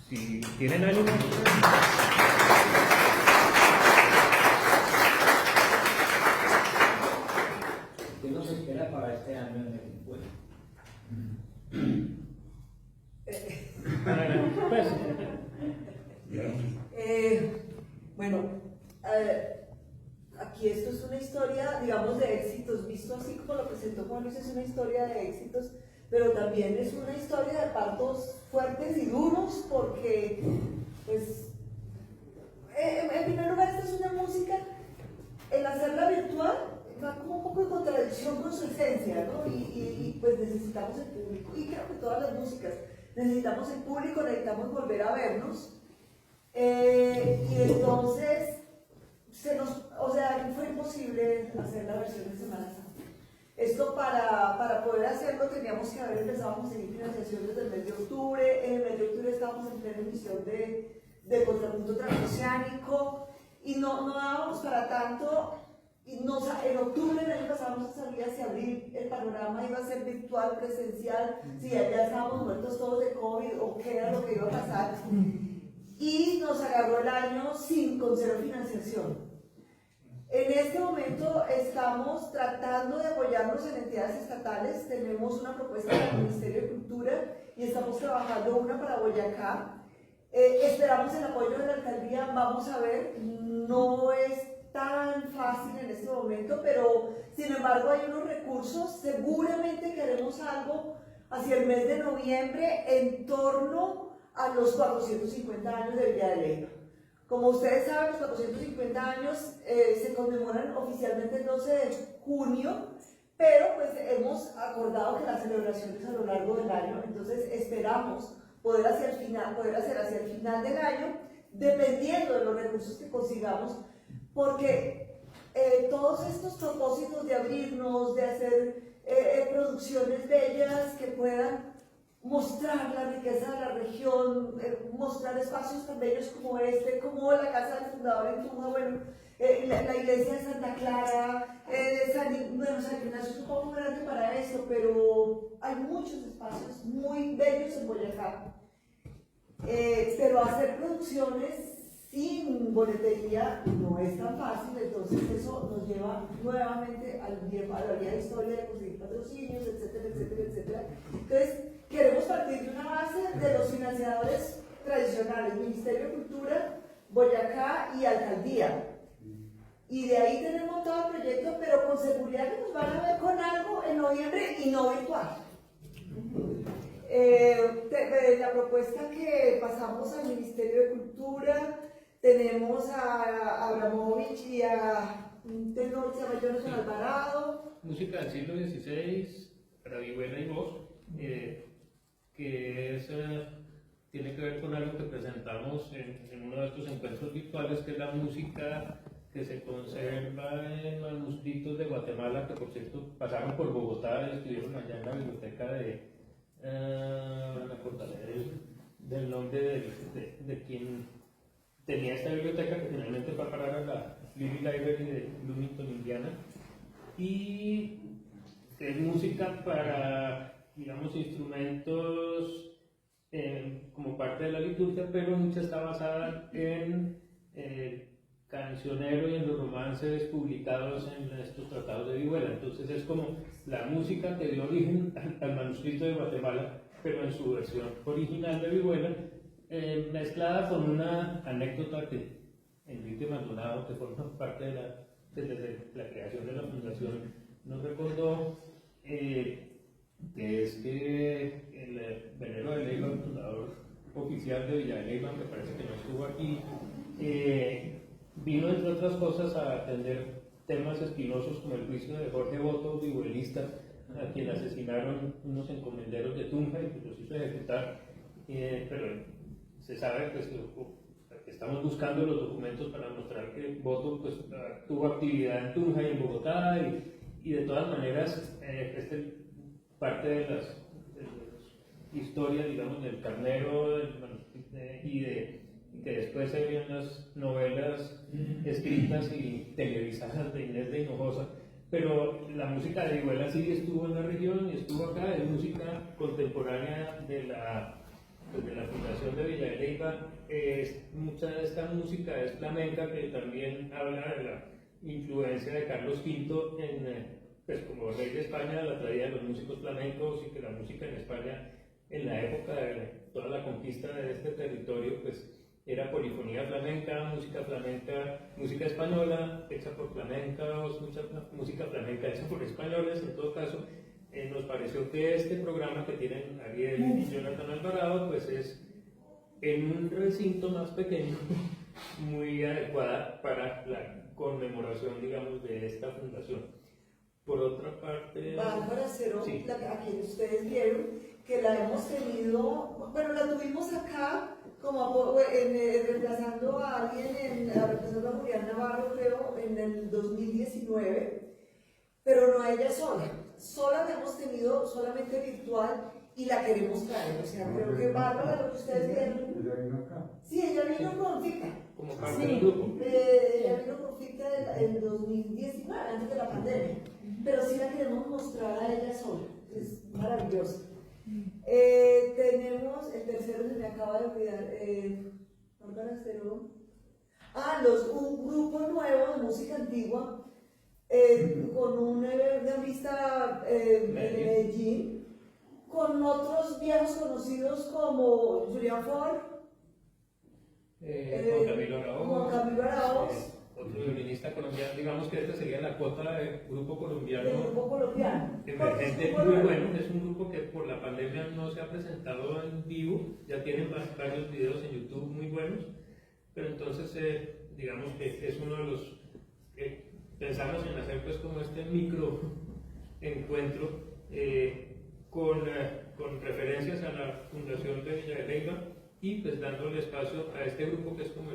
Si tienen ánimo. ¿Qué nos espera para este año en el encuentro? Bueno, aquí esto es una historia, digamos, de éxitos, visto así como lo presentó Juan Luis, es una historia de éxitos, pero también es una historia de partos fuertes y duros, porque, pues, en primer lugar, esta es una música, el hacerla virtual, va como un poco en contradicción con su esencia, ¿no? Y pues necesitamos el público, y creo que todas las músicas, necesitamos el público, necesitamos volver a vernos. Y entonces fue imposible hacer la versión de Semana Santa. Esto para poder hacerlo teníamos que haber empezado a conseguir financiación desde el mes de octubre. En el mes de octubre estábamos en plena emisión de Contrapunto Transoceánico y no dábamos para tanto. En octubre del año pasado no se sabía si abrir el panorama iba a ser virtual, presencial, si ya estábamos muertos todos de COVID o qué era lo que iba a pasar. Y nos agarró el año con cero financiación. En este momento estamos tratando de apoyarnos en entidades estatales. Tenemos una propuesta del Ministerio de Cultura y estamos trabajando una para Boyacá. Esperamos el apoyo de la alcaldía, vamos a ver, no es tan fácil en este momento, pero sin embargo hay unos recursos. Seguramente queremos algo hacia el mes de noviembre en torno a los 450 años de Villa de Leyva. Como ustedes saben, los 450 años se conmemoran oficialmente el 12 de junio, pero pues hemos acordado que la celebración es a lo largo del año, entonces esperamos poder hacer hacia el final del año, dependiendo de los recursos que consigamos, porque todos estos propósitos de abrirnos, de hacer producciones bellas que puedan mostrar la riqueza de la región, mostrar espacios tan bellos como este, como la casa del fundador en Tunja, bueno, la iglesia de Santa Clara, San Ignacio es un poco grande para eso, pero hay muchos espacios muy bellos en Boyacá. Pero hacer producciones sin boletería no es tan fácil, entonces eso nos lleva nuevamente a la vía de historia de conseguir patrocinios, etcétera, etcétera, etcétera. Entonces, queremos partir de una base de los financiadores tradicionales, Ministerio de Cultura, Boyacá y Alcaldía. Y de ahí tenemos todo el proyecto, pero con seguridad que nos van a ver con algo en noviembre y no virtual. La propuesta que pasamos al Ministerio de Cultura, tenemos a Abramovich y a un tenor que se llama Jonathan Alvarado. Música del siglo XVI, para vihuela y voz, que tiene que ver con algo que presentamos en uno de estos encuentros virtuales, que es la música que se conserva en manuscritos de Guatemala, que por cierto pasaron por Bogotá y estuvieron allá en la biblioteca me acordaré del nombre de quien tenía esta biblioteca, que finalmente fue a parar a la Lilly Library de Bloomington, Indiana, y es música para, digamos, instrumentos como parte de la liturgia, pero mucha está basada en cancionero y en los romances publicados en estos tratados de vihuela. Entonces es como la música que dio origen al manuscrito de Guatemala, pero en su versión original de vihuela, mezclada con una anécdota que Enrique Maldonado, que forma parte desde la creación de la fundación, nos recordó, que es que el Venero de Leyva, el fundador oficial de Villa de Leyva, me parece que no estuvo aquí, vino entre otras cosas a atender temas espinosos como el juicio de Jorge Boto, vihuelista, a quien asesinaron unos encomenderos de Tunja y que los hizo ejecutar, pero se sabe pues, que estamos buscando los documentos para mostrar que Boto pues, tuvo actividad en Tunja y en Bogotá y de todas maneras parte de las historias, digamos, del carnero y que después se vieron las novelas escritas y televisadas de Inés de Hinojosa, pero la música de Vihuela sí estuvo en la región y estuvo acá, es música contemporánea de la Fundación de Villa de Leyva. Mucha de esta música es flamenca, que también habla de la influencia de Carlos V pues como rey de España, la traía de los músicos flamencos, y que la música en España en la época de toda la conquista de este territorio pues era polifonía flamenca, música española hecha por flamencos, mucha música flamenca hecha por españoles. En todo caso, nos pareció que este programa que tienen Ariel y Jonathan Alvarado pues es en un recinto más pequeño, muy adecuada para la conmemoración, digamos, de esta fundación. Por otra parte, Bárbara Cerón, sí. a quien ustedes vieron, que la hemos tenido, bueno, la tuvimos acá como reemplazando a alguien, reemplazando a Julián Navarro, creo, en el 2019, pero no a ella sola la hemos tenido solamente virtual y la queremos traer. O sea, creo que Bárbara, lo que ustedes vieron. Ella vino acá. Sí, ella vino con Ficta. como parte del grupo. Ella vino con Ficta en 2019, antes de la pandemia. Pero sí la queremos mostrar a ella sola. Es maravillosa. Tenemos, el tercero se me acaba de olvidar, Bárbara Cerón. Un grupo nuevo de música antigua, con una artista de Medellín, con otros viejos conocidos como Julián Ford, Juan Camilo Araoz, otro violinista colombiano. Digamos que esta sería la cuota del grupo colombiano. del grupo colombiano. Emergente, muy bueno. Es un grupo que por la pandemia no se ha presentado en vivo, ya tienen varios videos en YouTube muy buenos, pero entonces digamos que es uno de los que pensamos en hacer pues como este micro encuentro con referencias a la Fundación de Villa de Leyva, y pues dándole espacio a este grupo que es como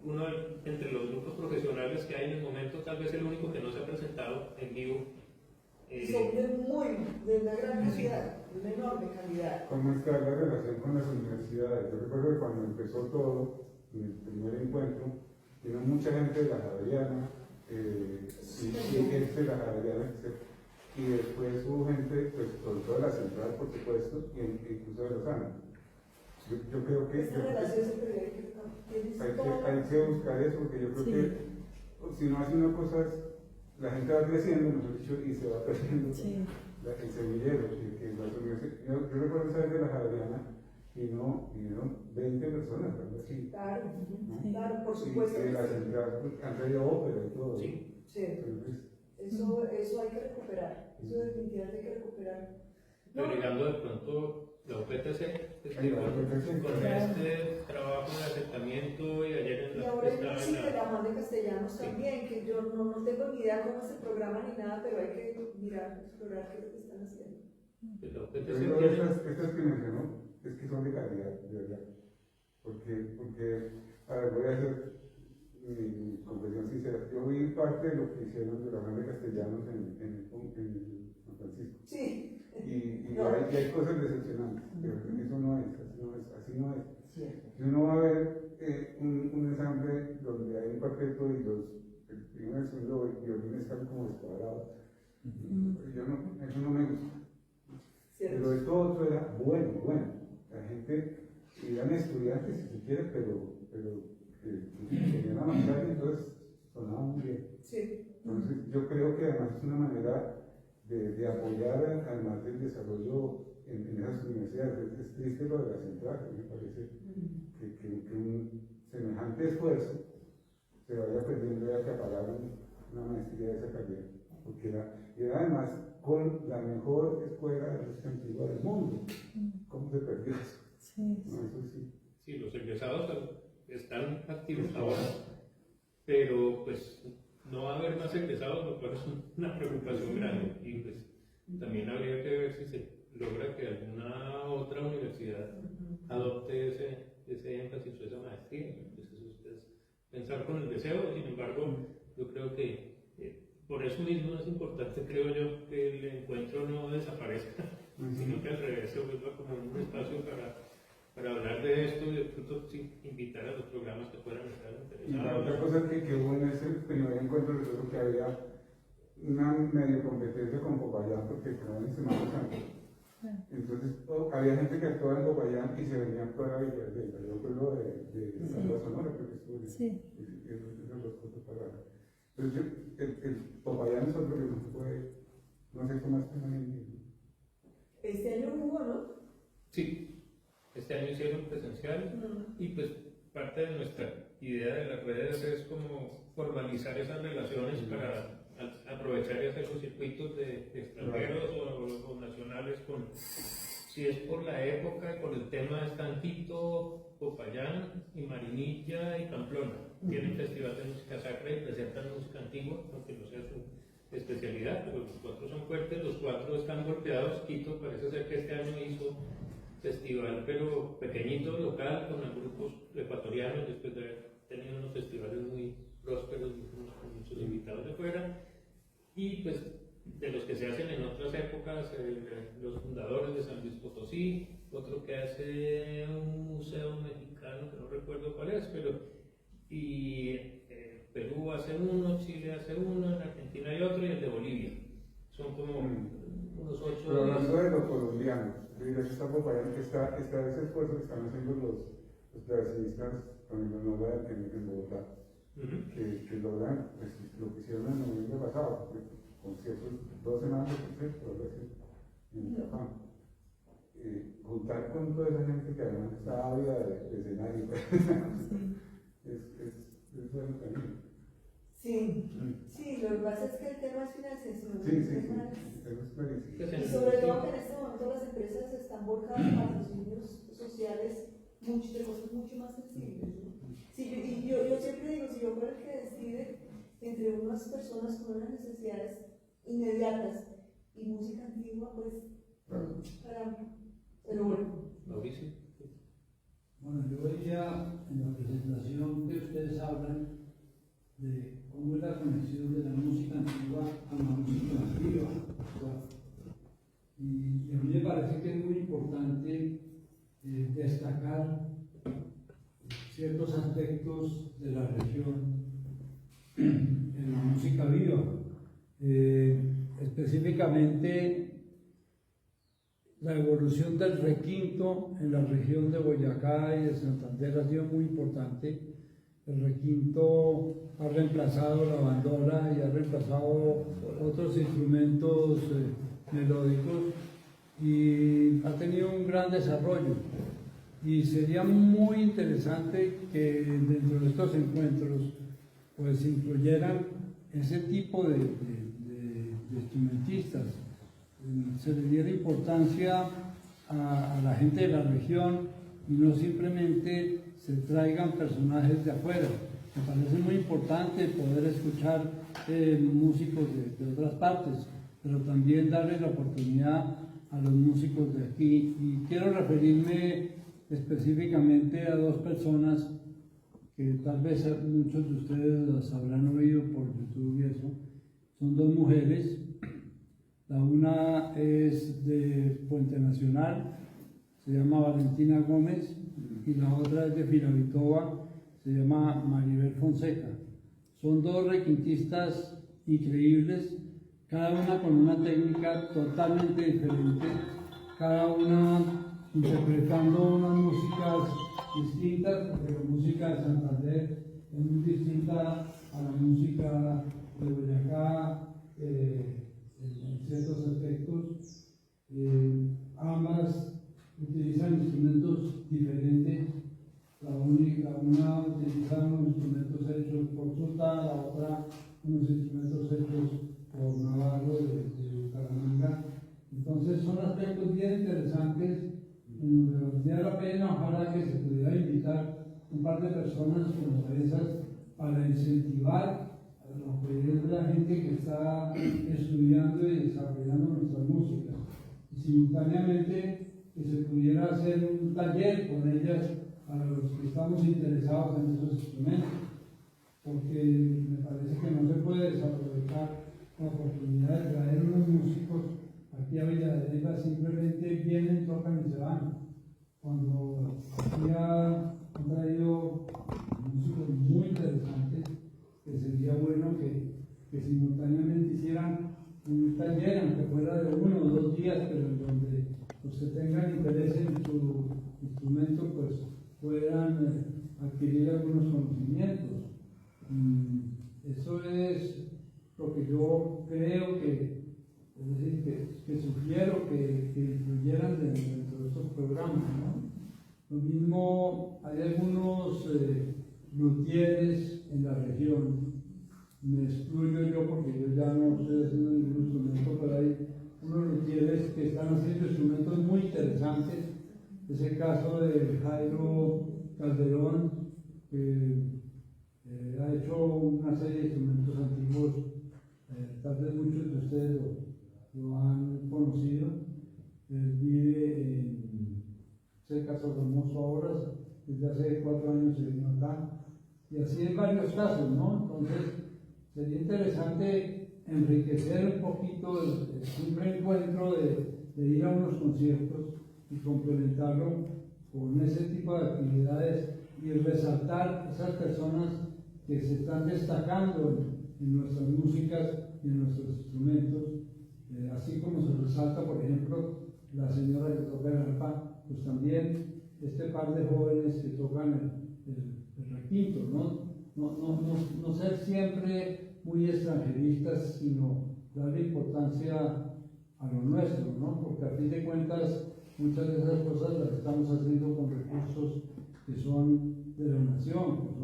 uno entre los grupos profesionales que hay en el momento, tal vez el único que no se ha presentado en vivo. Son de una gran calidad, de una enorme calidad. ¿Cómo está la relación con las universidades? Yo recuerdo que cuando empezó todo, en el primer encuentro, vino mucha gente de la Javeriana, y gente de la Javeriana, y después hubo gente, pues, sobre todo de la Central, por supuesto, y incluso de Lozano. Yo creo que Esta relación hay que buscar eso, porque yo creo que si no hace una cosa, la gente va creciendo, mejor dicho, y se va perdiendo el semillero. Yo recuerdo esa vez de la Javeriana, y no 20 personas, algo así. Claro, ¿no? claro, por supuesto. Y la Central han traído ópera y todo. Sí. Entonces, eso hay que recuperar, eso definitivamente hay que recuperar. Pero llegando de pronto la UPTC, con este trabajo de acercamiento, y ayer en Y la ahora el estaba en música de la... la Juan de Castellanos también, que yo no tengo ni idea cómo es el programa ni nada, pero hay que mirar, explorar qué es lo que están haciendo. pues la yo UPTC digo, tiene... estas que mencionó, es que son de calidad, de verdad. Porque a ver, voy a hacer mi confesión sincera. Yo vi parte de lo que hicieron de la Juan de Castellanos en San Francisco. Sí. Y No. hay cosas decepcionantes, pero eso no es, así no es. Cierto. Si uno va a ver un ensamble donde hay un cuarteto y el primero y el segundo violines están como descuadrados, eso no me gusta. Cierto. Pero esto otro era bueno. La gente, eran estudiantes si se quiere, pero tenían la maquinaria, entonces sonaba muy bien. Sí. Entonces yo creo que además es una manera de apoyar además del desarrollo en esas universidades. Es triste lo de la Central, me parece que un semejante esfuerzo se vaya perdiendo, ya que apagaron una maestría de esa calidad, porque era además con la mejor escuela de música antigua del mundo. ¿Cómo se perdió eso? No, eso sí. Sí, los egresados están activos ahora, pero pues no va a haber más egresados, lo cual es una preocupación grande, y pues también habría que ver si se logra que alguna otra universidad adopte ese énfasis o esa maestría. Pues eso es pensar con el deseo. Sin embargo, yo creo que por eso mismo es importante, creo yo, que el encuentro no desaparezca, sino que al revés se vuelva como un espacio para hablar de esto, y de pronto sí, invitar a los programas que puedan estar Y la interesados. otra cosa que hubo en ese primer encuentro, recuerdo que había una medio competencia con Popayán porque quedaban en Semana Santa. Entonces había gente que actuaba en Popayán y se venía a actuar a Villarreal, yo pueblo de Salva Sonora, creo que estuvo. Sí. Esos los cosas para. Entonces el Popayán es otro que no se puede, no sé cómo es que no. Este año hubo, ¿no? Sí, este año hicieron presencial y pues parte de nuestra idea de las redes es como formalizar esas relaciones para aprovechar y hacer los circuitos de extranjeros o nacionales con, si es por la época, por el tema están Quito, Popayán y Marinilla y Pamplona. Tienen festival de música sacra y presentan música antigua, aunque no sea su especialidad, pero los cuatro son fuertes, los cuatro están golpeados. Quito parece ser que este año hizo festival, pero pequeñito, local, con los grupos ecuatorianos, después de haber tenido unos festivales muy prósperos, con muchos invitados de fuera, y pues de los que se hacen en otras épocas, los fundadores de San Luis Potosí, otro que hace un museo mexicano, que no recuerdo cuál es, pero, y Perú hace uno, Chile hace uno, en Argentina hay otro, y el de Bolivia. Son como unos 8. Pero hablando de los colombianos, está Popayán, está ese esfuerzo que están haciendo los clavecistas con el Nova en Bogotá, que logran, pues, lo que hicieron en noviembre pasado, conciertos, 2 semanas de conciertos, algo así, en Japón. Juntar con toda esa gente que además está ávida de escenario, es bueno también. Sí, lo que pasa es que el tema es financiación. Sí, y sobre todo que en este momento las empresas están volcadas a patrocinios sociales de cosas mucho más sensibles, ¿no? Sí, y yo siempre digo, si yo fuera el que decide entre unas personas con unas necesidades inmediatas y música antigua, pues, caramba. Pero bueno. Mauricio. Bueno, yo veía en la presentación que ustedes hablan de cómo es la conexión de la música antigua a la música nativa. Y a mí me parece que es muy importante destacar ciertos aspectos de la región en la música viva. Específicamente la evolución del requinto en la región de Boyacá y de Santander ha sido muy importante. El requinto ha reemplazado la bandola y ha reemplazado otros instrumentos melódicos y ha tenido un gran desarrollo. Y sería muy interesante que dentro de estos encuentros pues incluyeran ese tipo de instrumentistas. Se le diera importancia a la gente de la región y no simplemente se traigan personajes de afuera. Me parece muy importante poder escuchar músicos de otras partes, pero también darle la oportunidad a los músicos de aquí. Y quiero referirme específicamente a 2 personas que tal vez muchos de ustedes las habrán oído por YouTube y eso. Son 2 mujeres. La una es de Puente Nacional, se llama Valentina Gómez, y la otra es de Firavitoa, se llama Maribel Fonseca. Son 2 requintistas increíbles, cada una con una técnica totalmente diferente, cada una interpretando unas músicas distintas, porque la música de Santander es muy distinta a la música de Boyacá, en ciertos aspectos. Ambas utilizan instrumentos diferentes. Una utiliza unos instrumentos hechos por Sulta, la otra unos instrumentos hechos por Navarro de Bucaramanga. Entonces son aspectos bien interesantes en donde valdría la pena, ojalá que se pudiera invitar un par de personas como esas para incentivar a lo que es la gente que está estudiando y desarrollando nuestras músicas. Y simultáneamente que se pudiera hacer un taller con ellas para los que estamos interesados en esos instrumentos, porque me parece que no se puede desaprovechar la oportunidad de traer unos músicos aquí a Villa de Leyva, simplemente vienen, tocan y se van. Cuando aquí han traído músicos muy interesantes, que sería bueno que simultáneamente hicieran taller, aunque fuera de 1 o 2 días, pero en donde los que tengan interés en su instrumento pues puedan adquirir algunos conocimientos. Eso es lo que yo creo que, es decir, que sugiero que incluyeran dentro de estos programas, ¿no? Lo mismo, hay algunos luthieres en la región, me excluyo yo porque yo ya no estoy haciendo ningún instrumento, pero hay unos luthieres que están haciendo instrumentos muy interesantes. Es el caso de Jairo Calderón, que ha hecho una serie de instrumentos antiguos, tal vez muchos de ustedes lo han conocido. Él vive en cerca de Sogamoso ahora, desde hace 4 años se vino acá, y así en varios casos, ¿no? Entonces, sería interesante enriquecer un poquito el simple encuentro de ir a unos conciertos y complementarlo con ese tipo de actividades y resaltar esas personas que se están destacando en nuestras músicas y en nuestros instrumentos, así como se resalta, por ejemplo, la señora que toca el arpa, pues también este par de jóvenes que tocan el requinto, no ser siempre muy extranjeristas, sino darle importancia a lo nuestro, ¿no? Porque a fin de cuentas muchas de esas cosas las estamos haciendo con recursos que son de la nación,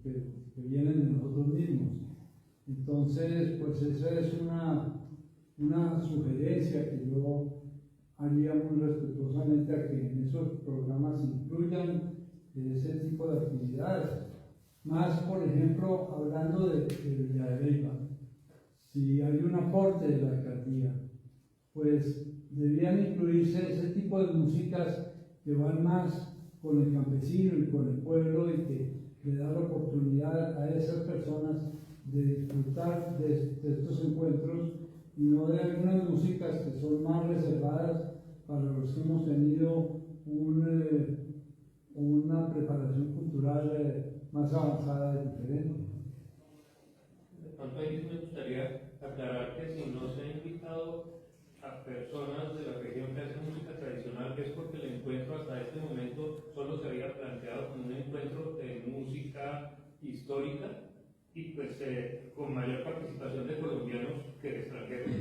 que vienen de nosotros mismos. Entonces, pues esa es una sugerencia que yo haría muy respetuosamente a que en esos programas incluyan ese tipo de actividades. Más, por ejemplo, hablando de Villa de Leyva, si hay un aporte de la alcaldía, pues debían incluirse ese tipo de músicas que van más con el campesino y con el pueblo y que le da la oportunidad a esas personas de disfrutar de estos encuentros y no de algunas músicas que son más reservadas para los que hemos tenido una preparación cultural más avanzada y diferente. De pronto ahí me gustaría aclarar que si no se ha invitado a personas de la región que hacen música tradicional, es porque el encuentro hasta este momento solo se había planteado como un encuentro de música histórica y pues con mayor participación de colombianos que de extranjeros.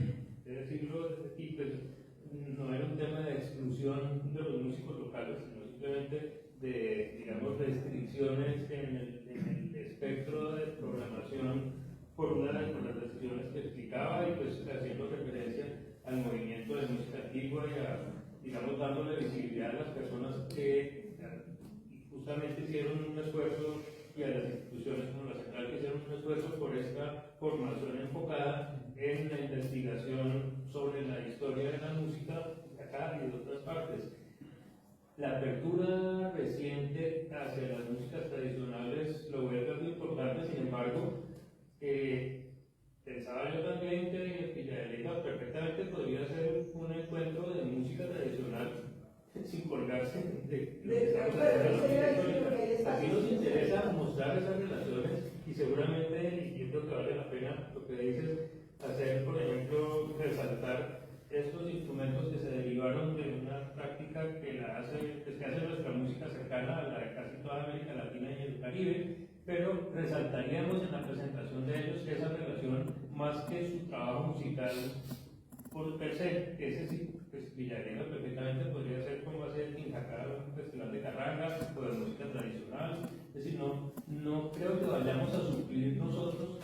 Es decir, y pues no era un tema de exclusión de los músicos locales, sino simplemente de, digamos, restricciones en el espectro de programación por las decisiones que explicaba y pues haciendo referencia al movimiento de música antigua y a, digamos, dándole visibilidad a las personas que justamente hicieron un esfuerzo y a las instituciones como la Central que hicieron un esfuerzo por esta formación enfocada en la investigación sobre la historia de la música de acá y de otras partes. La apertura reciente hacia las músicas tradicionales lo vuelve algo importante, sin embargo, pensaba yo también que Villa de Leyva perfectamente podría ser un encuentro de música tradicional sin colgarse de lo que estamos haciendo. Aquí nos interesa mostrar esas relaciones y seguramente, y yo creo que vale la pena lo que dices, hacer, por ejemplo, resaltar estos instrumentos que se derivaron de una práctica que hace nuestra música cercana a la de casi toda América Latina y el Caribe, pero resaltaríamos en la presentación de ellos esa relación más que su trabajo musical por per se, que ese sí, pues Villa de Leyva perfectamente podría ser como hacer en Quinjacá un festival de carranga o de música tradicional. Es decir, no creo que vayamos a suplir nosotros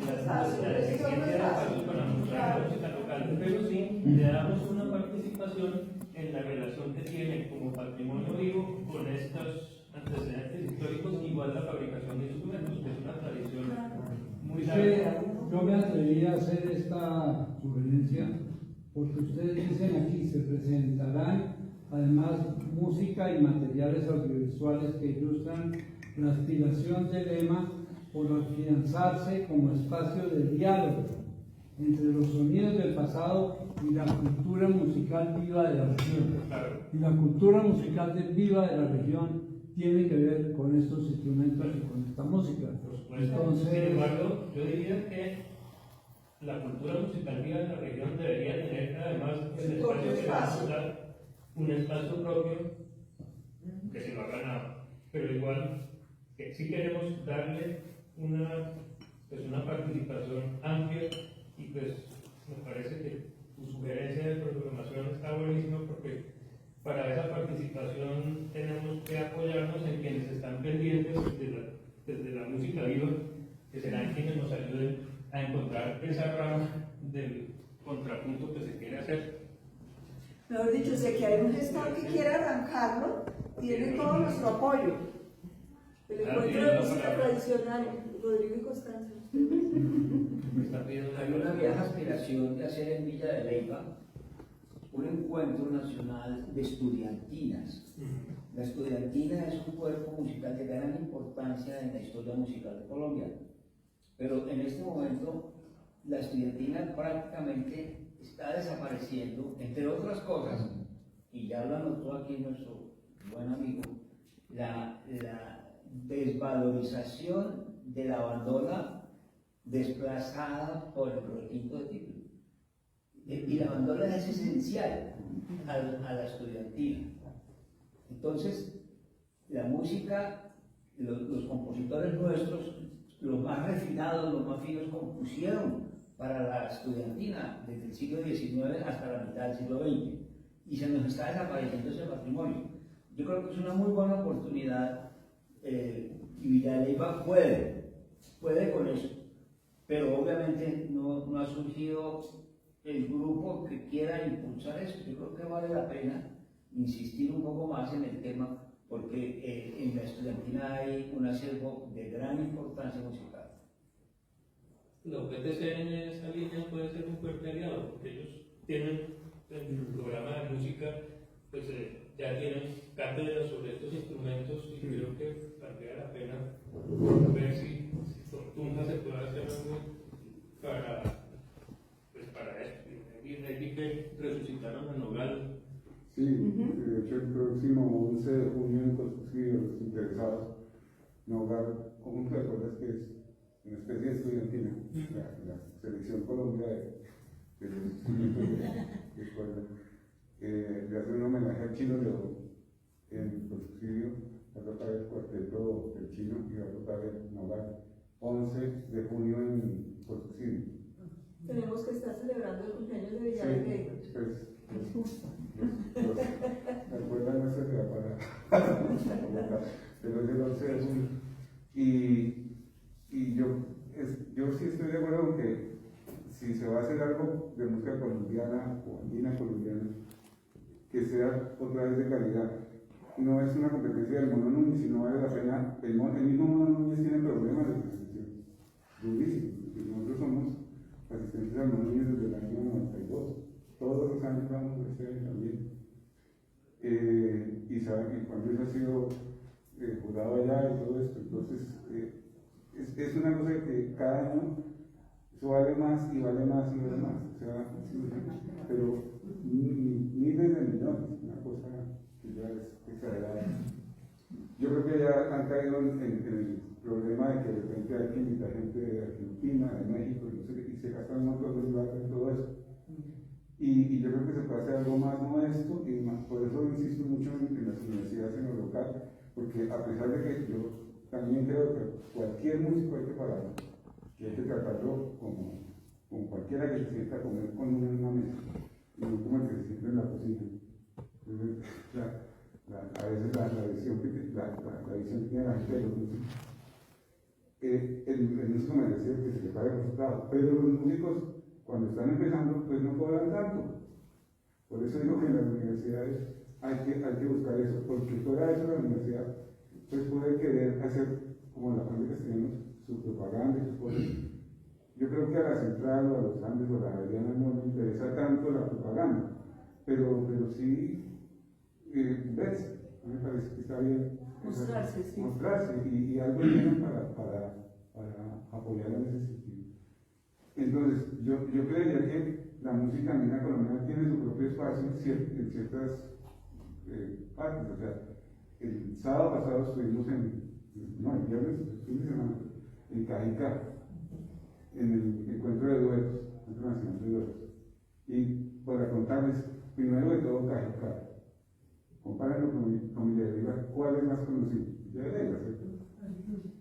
la deficiencia del país con la música local, pero sí le damos una participación en la relación que tiene como patrimonio vivo con estos antecedentes históricos, igual la fabricación de instrumentos, que es una tradición muy larga. Yo me atreví a hacer esta sugerencia porque ustedes dicen aquí se presentarán además música y materiales audiovisuales que ilustran la aspiración del EMA por afianzarse como espacio de diálogo entre los sonidos del pasado y la cultura musical viva de la región. Y la cultura musical viva de la región tiene que ver con estos instrumentos y con esta música. Entonces, sin embargo, yo diría que la cultura musical viva de la región debería tener además el Propio espacio que espacio. le vamos a dar, un espacio propio que se lo ha ganado, pero igual que sí queremos darle una participación amplia y pues me parece que tu sugerencia de programación está buenísima porque para esa participación tenemos que apoyarnos en quienes están pendientes desde la música viva, que serán quienes nos ayuden a encontrar esa rama del contrapunto que se quiere hacer. Mejor dicho, si aquí hay un gestor que quiera arrancarlo, tiene todo nuestro apoyo. El encuentro de música tradicional, Rodrigo y Constanza. Hay una vieja aspiración de hacer en Villa de Leyva un encuentro nacional de estudiantinas. La estudiantina es un cuerpo musical de gran importancia en la historia musical de Colombia, pero en este momento la estudiantina prácticamente está desapareciendo, entre otras cosas, y ya lo anotó aquí nuestro buen amigo, la desvalorización de la bandola desplazada por el requinto de título. Y la bandola es esencial a la estudiantina. Entonces, la música, los compositores nuestros, los más refinados, los más finos, compusieron para la estudiantina desde el siglo XIX hasta la mitad del siglo XX. Y se nos está desapareciendo ese patrimonio. Yo creo que es una muy buena oportunidad y Villa de Leyva puede con eso. Pero obviamente no ha surgido el grupo que quiera impulsar eso. Yo creo que vale la pena insistir un poco más en el tema porque en la estudiantina hay un acervo de gran importancia musical. La UPTC en esa línea puede ser un fuerte aliado porque ellos tienen en el programa de música, pues ya tienen cátedras sobre estos instrumentos y creo que valdría la pena ver si por Tunja se puede hacer algo para esto. Y que resucitaron a Nogal. Sí, de hecho el próximo 11 de junio en Construcción, los interesados, Nogal, ¿cómo te acuerdas que es? Una especie de estudiantina, la selección Colombia de los instrumentos de cuerda, le hace un homenaje al Chino León en Construcción, va a tocar el cuarteto del Chino y va a tocar el Nogal, 11 de junio en Construcción. Tenemos que estar celebrando el cumpleaños de Villa de Leyva. La cuerda no se queda para pero es el 11 de junio. Y yo sí estoy de acuerdo con que si se va a hacer algo de música colombiana o andina colombiana, que sea otra vez de calidad. No es una competencia del Mono Núñez, sino vale la pena. El mismo Mono Núñez tiene problemas de presentación durísimos. Nosotros somos asistentes al Mono Núñez desde el año 92. Todos los años vamos a este año también. Y saben que cuando eso ha sido jurado allá y todo esto, entonces es una cosa que cada año eso vale más y vale más y vale más. O sea, pero miles de millones, una cosa que ya es exagerada. Yo creo que ya han caído en el problema de que de repente hay que invitar gente de Argentina, de México, y, no sé, y se gastan un montón de plata en todo eso. Y yo creo que se puede hacer algo más modesto y más, por eso insisto mucho en las universidades en lo local, porque a pesar de que yo también creo que cualquier músico hay que pagarlo, y hay que tratarlo como cualquiera que se sienta a comer con una mesa, y no como el que se sienta en la cocina. Entonces, a veces la visión que tiene la gente de los músicos, el músico merece que se le pague el resultado, pero los músicos cuando están empezando pues no cobran tanto. Por eso digo que en las universidades hay que buscar eso, porque fuera de eso la universidad pues puede querer hacer como la Fuente Castellanos su propaganda y sus cosas. Yo creo que a la Central o a los Andes o a la Javeriana no le interesa tanto la propaganda, pero sí verse. A mí me parece que está bien Mostrarse, sí. Mostrarse y algo tienen para apoyar en ese sentido. Entonces, yo creería que la música andina colombiana tiene su propio espacio en ciertas partes. O sea, el sábado pasado estuvimos el viernes, fin de semana, en Cajicá, en el encuentro de duetos. Y para contarles, primero de todo, Cajicá. Compárenlo con Villa de Leyva, ¿cuál es más conocido? Villa de Leyva, ¿cierto?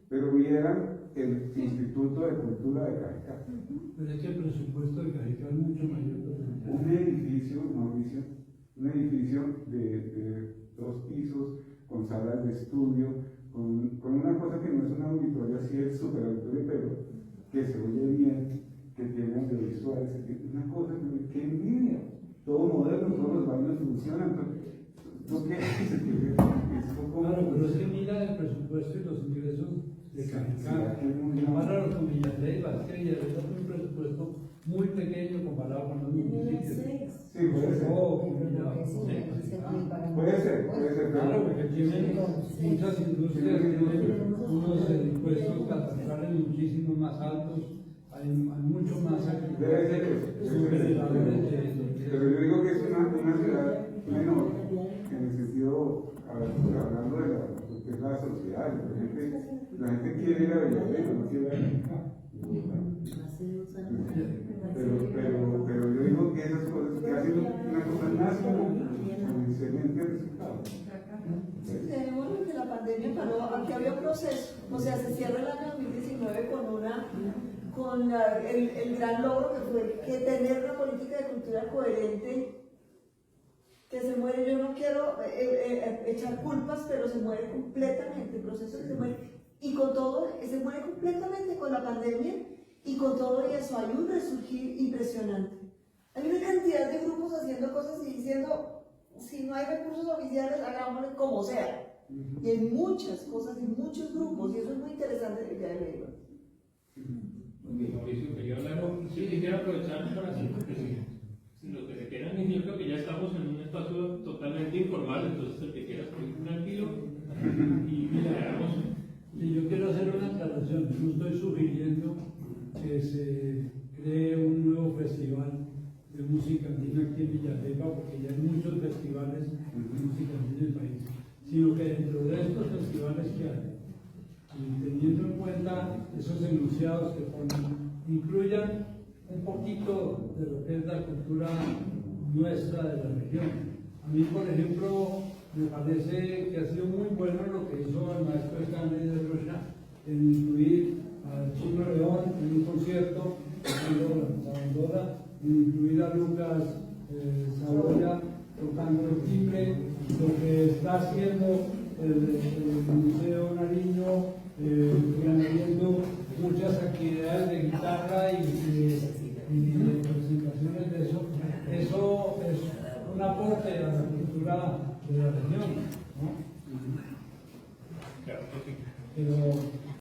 Pero vieran el Instituto de Cultura de Cajicá. Pero es que el presupuesto de Cajicá es mucho mayor que el de Un edificio, Mauricio, un edificio de 2 pisos, con salas de estudio, con una cosa que no es un auditorio, así es súper auditorio, pero que se oye bien, que tiene audiovisuales, una cosa que envidia. Todo moderno, todos los baños funcionan. ¿No qué dices? Claro, pero es que mira el presupuesto y los ingresos de Cajicá. Compáralo con Villa de Leyva, es que Villa de Leyva tiene un presupuesto muy pequeño comparado con los municipios. Sí, puede ser. Puede ser. Claro, porque tienen muchas industrias, tienen unos impuestos catastrales muchísimo más altos, hay mucho más Debe ser. Pero yo digo que es una ciudad menor, en el sentido, hablando de la sociedad, la gente quiere ir a Villaverde, no quiere ir a Cajicá. Pero yo digo que esas cosas, que ha sido una cosa más con excelente resultado. Tenemos que la pandemia paró, aquí había un proceso, o sea, se cierra el año 2019 con el gran logro que fue que tener una política de cultura coherente, que se muere, yo no quiero echar culpas, pero se muere completamente, el proceso que se muere, y con todo, se muere completamente con la pandemia, y con todo eso hay un resurgir impresionante. Hay una cantidad de grupos haciendo cosas y diciendo, si no hay recursos oficiales, hagámoslo como sea. Y hay muchas cosas y muchos grupos, y eso es muy interesante de Villa de Leyva. Mauricio, quería hablar, sí, quisiera aprovechar para decir, porque si los que se quieran ir, yo creo que ya estamos en un espacio totalmente informal, entonces el que quiera estar tranquilo, y mira, hagamos. Y yo quiero hacer una aclaración, no estoy sugiriendo que se cree un nuevo festival de música andina aquí en Villa de Leyva, porque ya hay muchos festivales de música andina en el país, sino que dentro de estos festivales que hay, y teniendo en cuenta esos enunciados que ponen, incluyan un poquito de lo que es la cultura nuestra de la región. A mí, por ejemplo, me parece que ha sido muy bueno lo que hizo el maestro Stanley de Rocha en incluir a Chino León en un concierto, la bandora, en incluir a Lucas Saboya tocando el timbre, lo que está haciendo el Museo Nariño, añadiendo muchas actividades de guitarra y de presentaciones de eso. Eso es un aporte a la cultura de la región, ¿no? Claro que sí. Pero